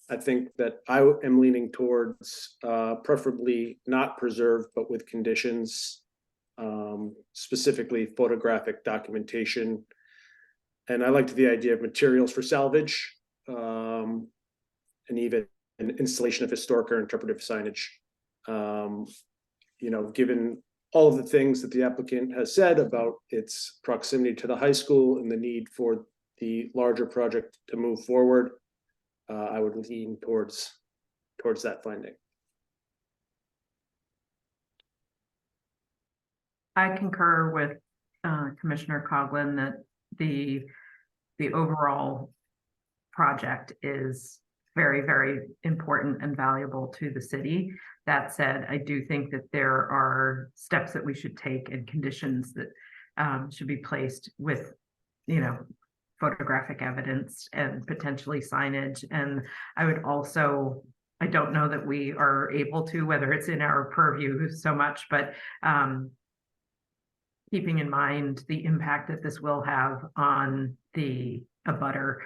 I think that I am leaning towards preferably not preserved, but with conditions, specifically photographic documentation. And I liked the idea of materials for salvage, and even an installation of historic or interpretive signage. You know, given all of the things that the applicant has said about its proximity to the high school and the need for the larger project to move forward, I would lean towards that finding. I concur with Commissioner Coughlin that the overall project is very, very important and valuable to the city. That said, I do think that there are steps that we should take and conditions that should be placed with, you know, photographic evidence and potentially signage. And I would also, I don't know that we are able to, whether it's in our purview so much, but keeping in mind the impact that this will have on the abutter,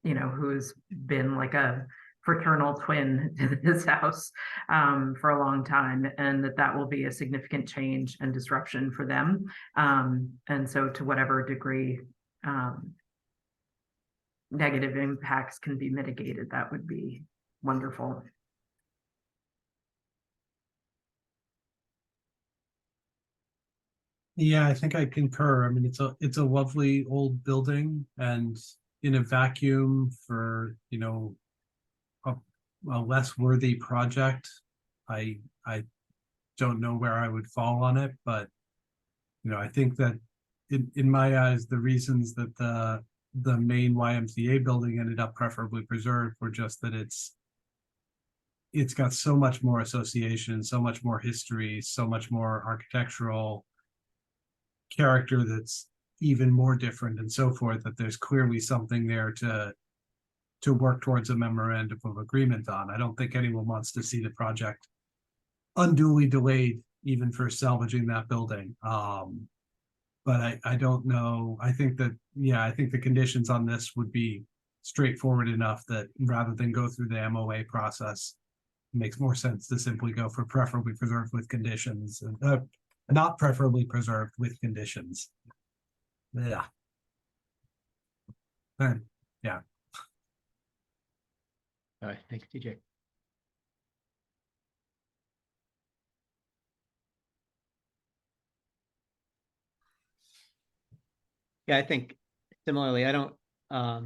you know, who's been like a fraternal twin to this house for a long time, and that will be a significant change and disruption for them. And so to whatever degree negative impacts can be mitigated, that would be wonderful. Yeah, I think I concur. I mean, it's a lovely old building, and in a vacuum for, you know, a less worthy project, I don't know where I would fall on it, but you know, I think that in my eyes, the reasons that the main YMCA building ended up preferably preserved were just that it's got so much more association, so much more history, so much more architectural character that's even more different and so forth, that there's clearly something there to work towards a memorandum of agreement on. I don't think anyone wants to see the project unduly delayed, even for salvaging that building. But I don't know. I think that, yeah, I think the conditions on this would be straightforward enough that rather than go through the MOA process, it makes more sense to simply go for preferably preserved with conditions, and not preferably preserved with conditions. Yeah. Yeah. All right, thanks, TJ. Yeah, I think similarly, I don't, I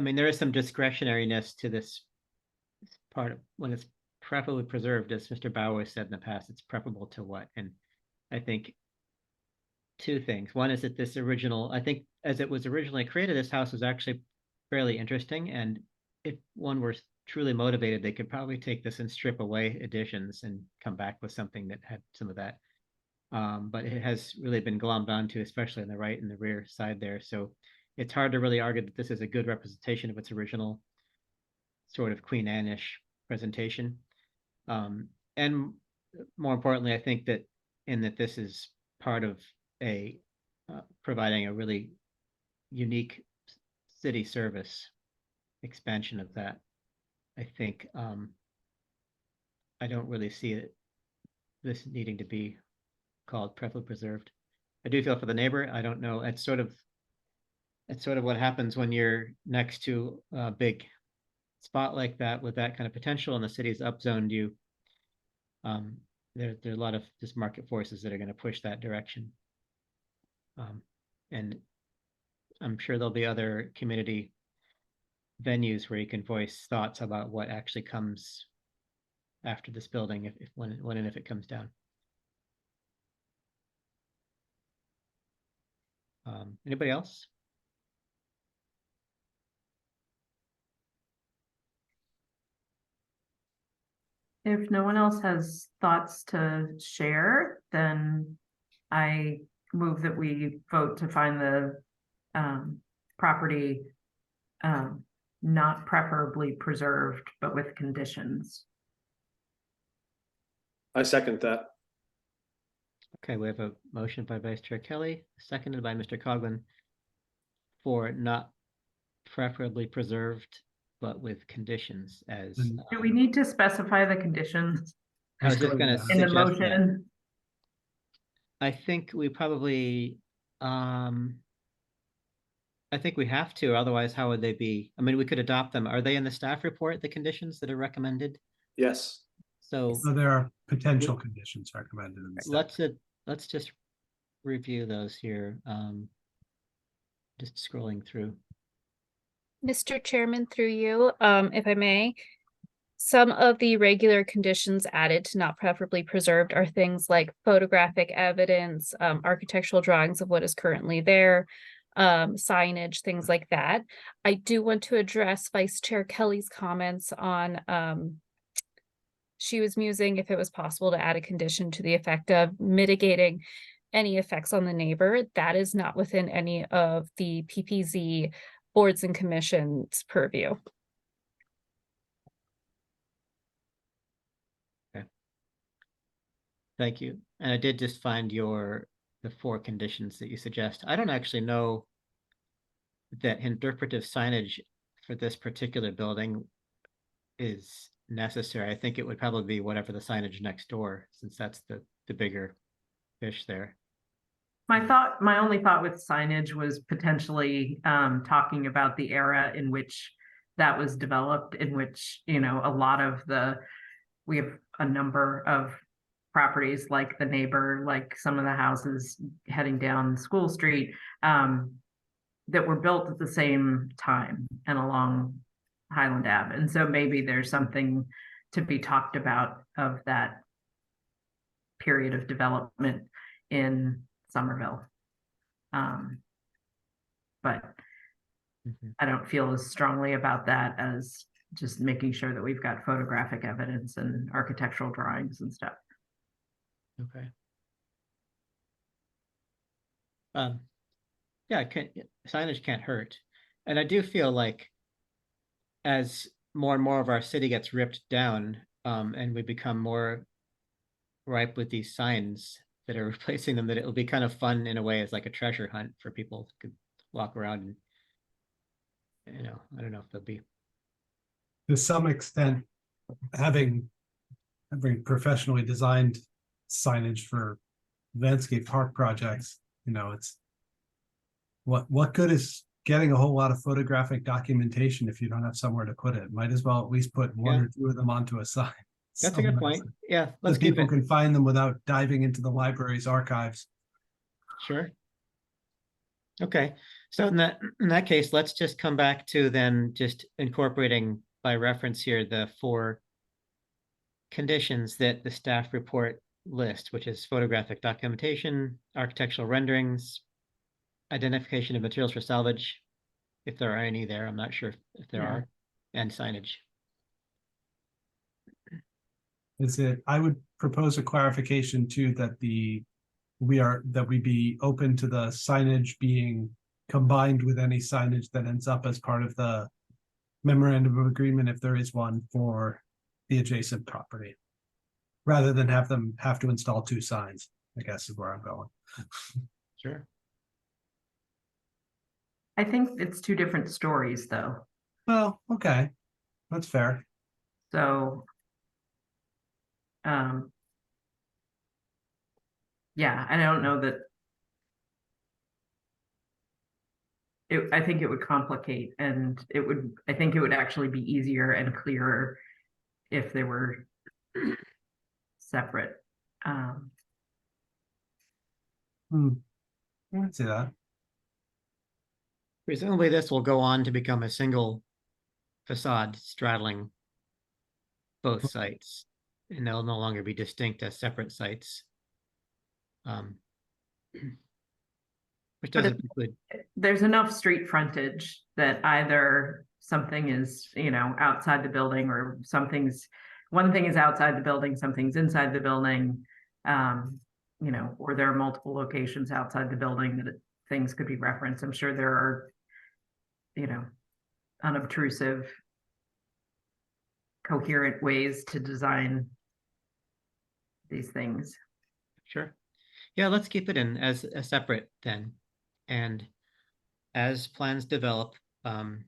mean, there is some discretionariness to this part of when it's preferably preserved, as Mr. Bauer said in the past, it's preferable to what? And I think two things. One is that this original, I think as it was originally created, this house was actually fairly interesting. And if one were truly motivated, they could probably take this and strip away additions and come back with something that had some of that. But it has really been glommed onto, especially on the right and the rear side there. So it's hard to really argue that this is a good representation of its original sort of Queen Anne-ish presentation. And more importantly, I think that in that this is part of a providing a really unique city service expansion of that. I think I don't really see this needing to be called preferably preserved. I do feel for the neighbor. I don't know. It's sort of what happens when you're next to a big spot like that with that kind of potential, and the city's upzoned you. There are a lot of just market forces that are going to push that direction. And I'm sure there'll be other community venues where you can voice thoughts about what actually comes after this building, when and if it comes down. Anybody else? If no one else has thoughts to share, then I move that we vote to find the property not preferably preserved, but with conditions. I second that. Okay, we have a motion by Vice Chair Kelly, seconded by Mr. Coughlin, for not preferably preserved, but with conditions as. Do we need to specify the conditions I was just going to in the suggest that. motion? I think we probably, I think we have to, otherwise how would they be? I mean, we could adopt them. Are they in the staff report, the conditions that are recommended? Yes. So there are potential conditions recommended in the staff. Let's just review those here. Just scrolling through. Mr. Chairman, through you, if I may, some of the regular conditions added to not preferably preserved are things like photographic evidence, architectural drawings of what is currently there, signage, things like that. I do want to address Vice Chair Kelly's comments on, she was musing if it was possible to add a condition to the effect of mitigating any effects on the neighbor. That is not within any of the PPZ boards and commissions purview. Okay. Thank you. and I did just find the 4 conditions that you suggest. I don't actually know that interpretive signage for this particular building is necessary. I think it would probably be whatever the signage next door, since that's the bigger fish there. My only thought with signage was potentially talking about the era in which that was developed, in which, you know, a lot of we have a number of properties like the neighbor, like some of the houses heading down School Street, that were built at the same time and along Highland Ave. And so maybe there's something to be talked about of that period of development in Somerville. But I don't feel as strongly about that as just making sure that we've got photographic evidence and architectural drawings and stuff. Okay. Yeah, signage can't hurt. And I do feel like as more and more of our city gets ripped down, and we become more ripe with these signs that are replacing them, that it'll be kind of fun in a way as like a treasure hunt for people who could walk around and, you know, I don't know if they'll be. To some extent, having professionally designed signage for landscape park projects, you know, it's what good is getting a whole lot of photographic documentation if you don't have somewhere to put it? Might as well at least put one or two of them onto a sign. That's a good point. Yeah, let's So keep people it. can find them without diving into the library's archives. Sure. Okay, so in that case, let's just come back to then just incorporating by reference here the 4 conditions that the staff report list, which is photographic documentation, architectural renderings, identification of materials for salvage, if there are any there, I'm not sure if there are, and signage. I would propose a clarification too, that we be open to the signage being combined with any signage that ends up as part of the memorandum of agreement, if there is one, for the adjacent property, rather than have them have to install 2 signs, I guess is where I'm going. Sure. I think it's 2 different stories though. Well, okay, that's fair. So yeah, I don't know that I think it would complicate, and I think it would actually be easier and clearer if they were separate. I can see that. Presumably this will go on to become a single facade straddling both sites, and they'll no longer be distinct as separate sites. Which But doesn't include. There's enough street frontage that either something is, you know, outside the building, or one thing is outside the building, something's inside the building, you know, or there are multiple locations outside the building that things could be referenced. I'm sure there are, you know, unobtrusive, coherent ways to design these things. Sure. Yeah, let's keep it in as a separate then. And as plans develop, and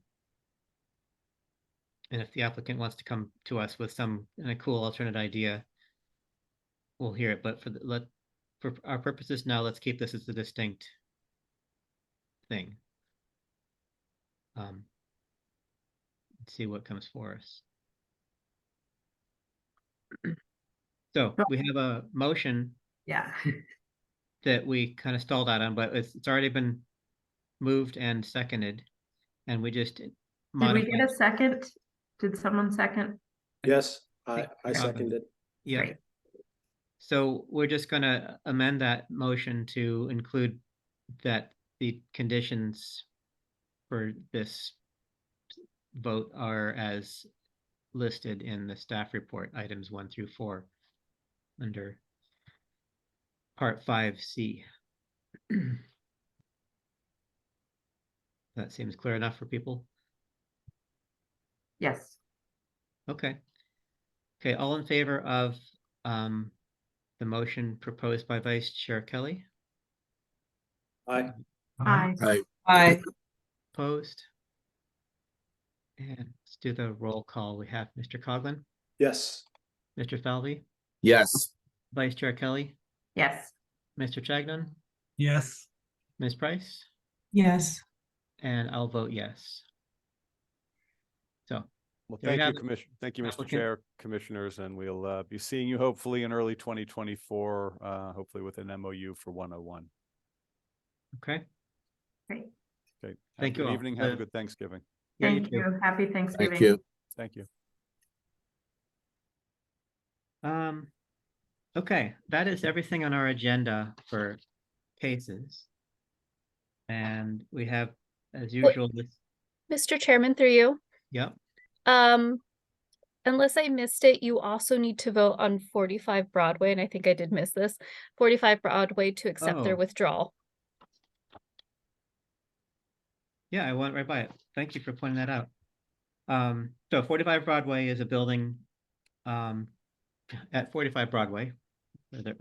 if the applicant wants to come to us with some cool alternate idea, we'll hear it. But for our purposes now, let's keep this as a distinct thing. Let's see what comes for us. So we have a motion. Yeah. That we kind of stalled out on, but it's already been moved and seconded, and we just Did we get a second? Did someone second? Yes, I seconded. Yeah. Great. So we're just gonna amend that motion to include that the conditions for this vote are as listed in the staff report, items 1 through 4, under Part 5C. That seems clear enough for people? Yes. Okay. Okay, all in favor of the the motion proposed by Vice Chair Kelly? Aye. Aye. Aye. Opposed? And let's do the roll call. We have Mr. Coughlin, Yes. Mr. Falvey, Yes. Vice Chair Kelly, Yes. Mr. Chagnon, Yes. Ms. Price, Yes. and I'll vote yes. So Well, there you thank you, have it. Thank you, Mr. Applicant. Chair, Commissioners, and we'll be seeing you hopefully in early 2024, hopefully with an MOU for 101. Okay. Great. Okay. Have a Thank you good all. evening. Have a good Thanksgiving. Yeah, Thank too. you. Happy Thanksgiving. Thank you. Thank you. Okay, that is everything on our agenda for cases. And we have, as usual, this, Mr. Chairman, through you. yep, Unless I missed it, you also need to vote on 45 Broadway, and I think I did miss this, 45 Broadway to accept their Oh. withdrawal. yeah, I went right by it. Thank you for pointing that out. So 45 Broadway is a building at 45 Broadway, where they're-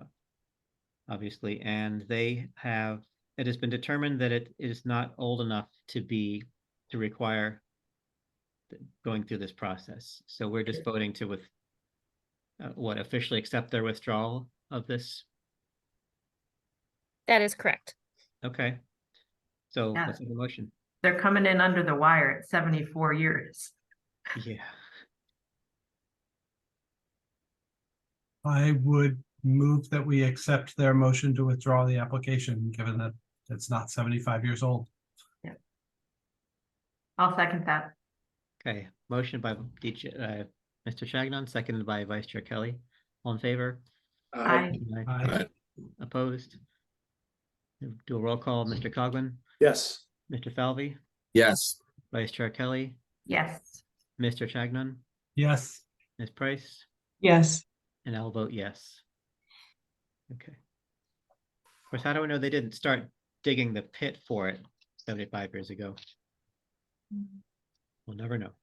obviously, and it has been determined that it is not old enough to require going through this process. So we're just voting to officially accept their withdrawal of this. That is correct. Okay. So Yeah. let's have a motion. They're coming in under the wire at 74 years. Yeah. I would move that we accept their motion to withdraw the application, given that it's not 75 years old. I'll second that. Okay, motion by Mr. Chagnon, seconded by Vice Chair Kelly. All in favor? Aye. Aye. Opposed? Do a roll call. Mr. Coughlin, Yes. Mr. Falvey, Yes. Vice Chair Kelly, Yes. Mr. Chagnon, Yes. Ms. Price, Yes. and I'll vote yes. Okay. Of course, how do we know they didn't start digging the pit for it 75 years ago? We'll never know.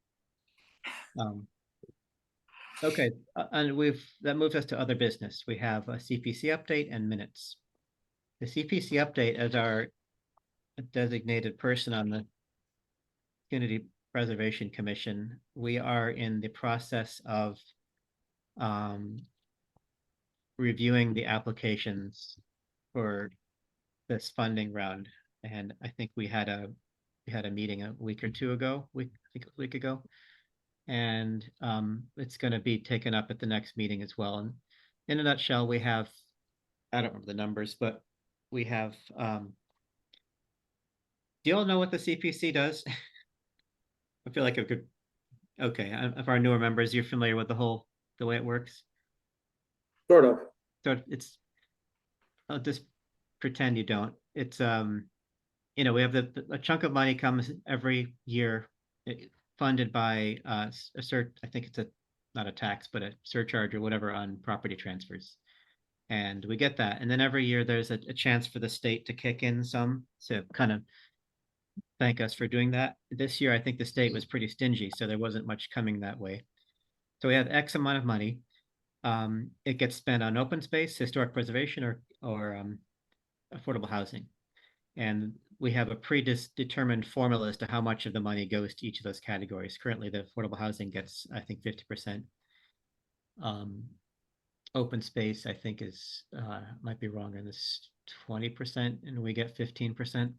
Okay, and that moves us to other business. We have a CPC update and minutes. The CPC update, as our designated person on the Community Preservation Commission, we are in the process of reviewing the applications for this funding round. And I think we had a meeting a week or two ago, I think a week ago. And it's going to be taken up at the next meeting as well. And in a nutshell, we have, I don't remember the numbers, but we have, do you all know what the CPC does? I feel like I could, okay, of our newer members, you're familiar with the way it works? Sort of. So I'll just pretend you don't. It's, we have a chunk of money comes every year funded by I think it's not a tax, but a surcharge or whatever on property transfers. And we get that. And then every year there's a chance for the state to kick in some to kind of thank us for doing that. This year, I think the state was pretty stingy, so there wasn't much coming that way. So we have X amount of money. It gets spent on open space, historic preservation, or affordable housing. And we have a predetermined formula as to how much of the money goes to each of those categories. Currently, the affordable housing gets, I think, 50%. Open space, I think, is might be wrong in this 20%, and we get 15%.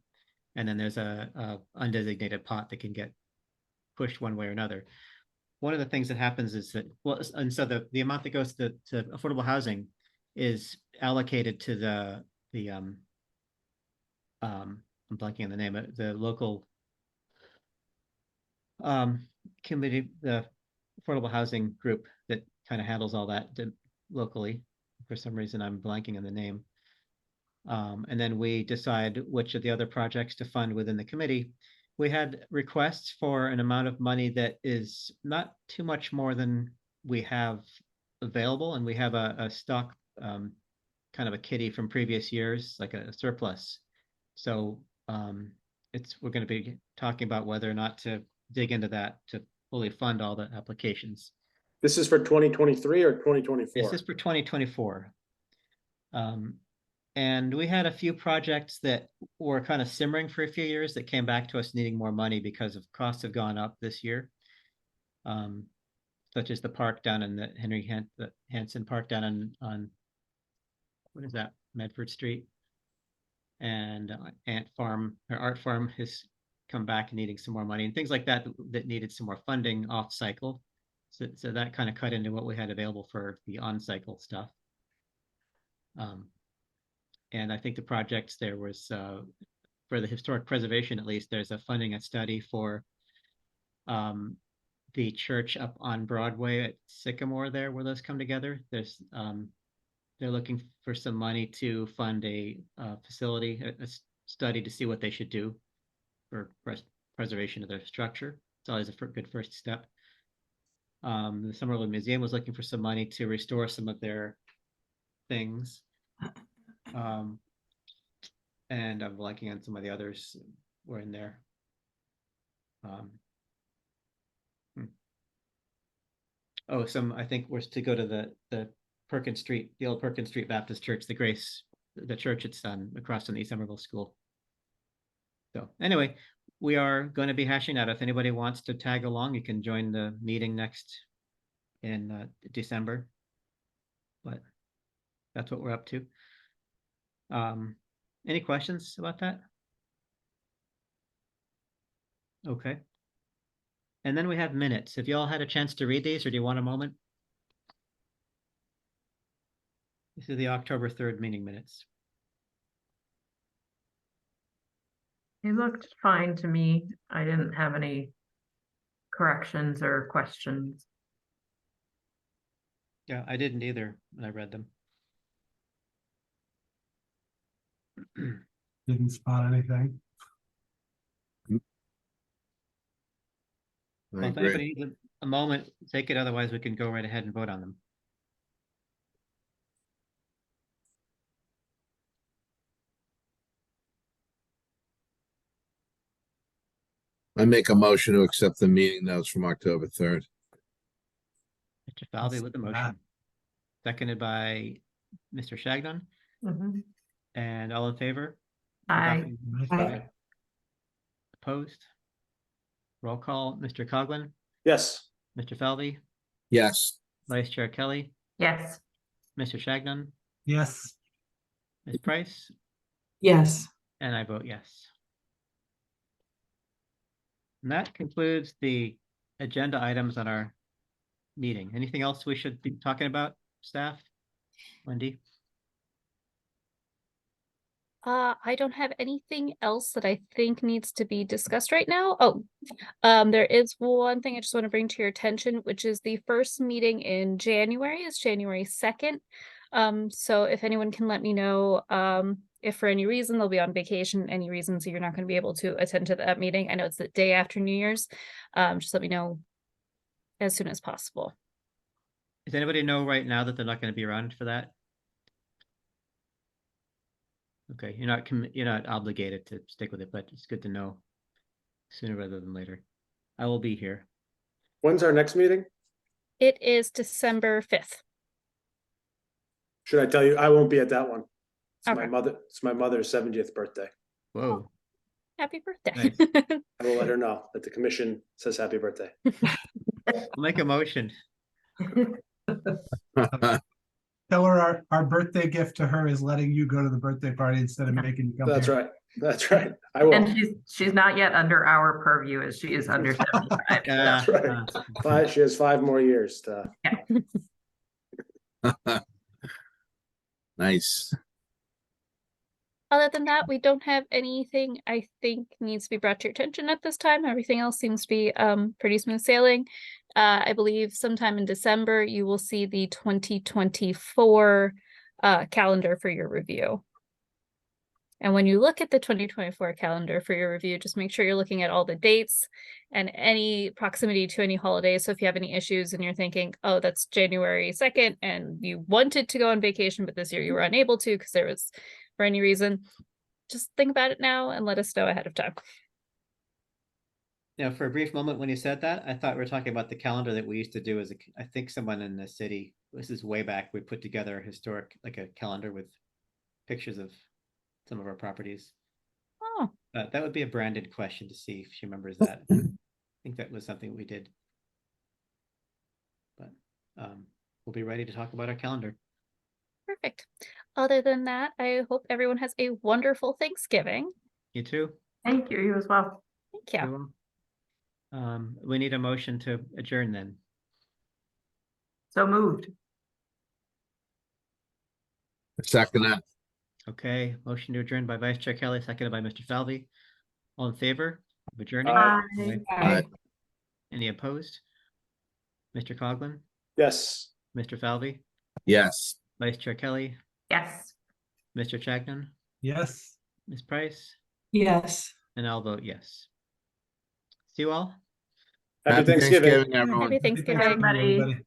And then there's a undesignated pot that can get pushed one way or another. One of the things that happens is that, well, and so the amount that goes to affordable housing is allocated to the I'm blanking on the name of the local committee, the affordable housing group that kind of handles all that locally. For some reason, I'm blanking on the name. And then we decide which of the other projects to fund within the committee. We had requests for an amount of money that is not too much more than we have available, and we have a stock kind of a kitty from previous years, like a surplus. So we're going to be talking about whether or not to dig into that to fully fund all the applications. This is for 2023 or 2024? This is for 2024. And we had a few projects that were kind of simmering for a few years that came back to us needing more money because of costs have gone up this year. Such as the park down in the the Hanson Park down on what is that, Medford Street? And Art Farm has come back needing some more money and things like that that needed some more funding off cycle. So that kind of cut into what we had available for the on cycle stuff. And I think the projects there was for the historic preservation, at least, there's a funding a study for the church up on Broadway at Sycamore there where those come together. There's they're looking for some money to fund a facility, a study to see what they should do for preservation of their structure. It's always a good first step. The Summerlin Museum was looking for some money to restore some of their things. And I'm blanking on some of the others were in there. Oh, I think was to go to the Perkins Street, the old Perkins Street Baptist Church, the church it's on across from the East Somerville School. So anyway, we are going to be hashing out. If anybody wants to tag along, you can join the meeting next in December. But that's what we're up to. Any questions about that? Okay. And then we have minutes. Have you all had a chance to read these, or do you want a moment? This is the October 3rd meeting minutes. It looked fine to me. I didn't have any corrections or questions. Yeah, I didn't either when I read them. Didn't spot anything. Well, if anybody needs a moment, take it. Otherwise, we can go right ahead and vote on them. I make a motion to accept the meeting notes from October 3rd. Mr. Falvey with the motion. Seconded by Mr. Shagnon. Mm-hmm. And all in favor? Aye. Aye. Opposed? Roll call, Mr. Coughlin, Yes. Mr. Falvey, Yes. Vice Chair Kelly, Yes. Mr. Shagnon, Yes. Ms. Price, Yes. and I vote yes. And that concludes the agenda items on our meeting. Anything else we should be talking about, staff? Wendy? I don't have anything else that I think needs to be discussed right now. Oh, there is one thing I just want to bring to your attention, which is the first meeting in January is January 2nd. So if anyone can let me know, if for any reason they'll be on vacation, any reasons you're not going to be able to attend to that meeting. I know it's the day after New Year's. Just let me know as soon as possible. Does anybody know right now that they're not going to be around for that? Okay, you're not obligated to stick with it, but it's good to know sooner rather than later. I will be here. When's our next meeting? It is December 5th. Should I tell you? I won't be at that one. It's Okay. It's my mother's 70th birthday. Whoa. Happy birthday. Nice. I will let her know that the commission says happy birthday. I'll make a motion. Tell her our birthday gift to her is letting you go to the birthday party instead of making you come That's here. right. That's right. I will. And she's not yet under our purview as she is under 75. That's right. She has 5 more years to. Nice. Other than that, we don't have anything I think needs to be brought to your attention at this time. Everything else seems to be pretty smooth sailing. I believe sometime in December, you will see the 2024 calendar for your review. And when you look at the 2024 calendar for your review, just make sure you're looking at all the dates and any proximity to any holidays. So if you have any issues and you're thinking, oh, that's January 2nd and you wanted to go on vacation, but this year you were unable to because there was for any reason, just think about it now and let us know ahead of time. for a brief moment when you said that, I thought we were talking about the calendar that we used to do as I think someone in the city, this is way back, we put together a historic, like a calendar with pictures of some of our properties. Oh, That would be a Brandon question to see if she remembers that. I think that was something we did. But we'll be ready to talk about our calendar. perfect. Other than that, I hope everyone has a wonderful Thanksgiving. You too? Thank you, you as well. Thank you. You're welcome. We need a motion to adjourn then. So moved. Second that. Okay, motion to adjourn by Vice Chair Kelly, seconded by Mr. Falvey. All in favor of adjourning? Bye. Aye. Any opposed? Mr. Coughlin, Yes. Mr. Falvey, Yes. Vice Chair Kelly, Yes. Mr. Chagnon, Yes. Ms. Price, Yes. and I'll vote yes. See you all. Happy Thanksgiving. Everyone. Happy Thanksgiving. Everybody. Everybody.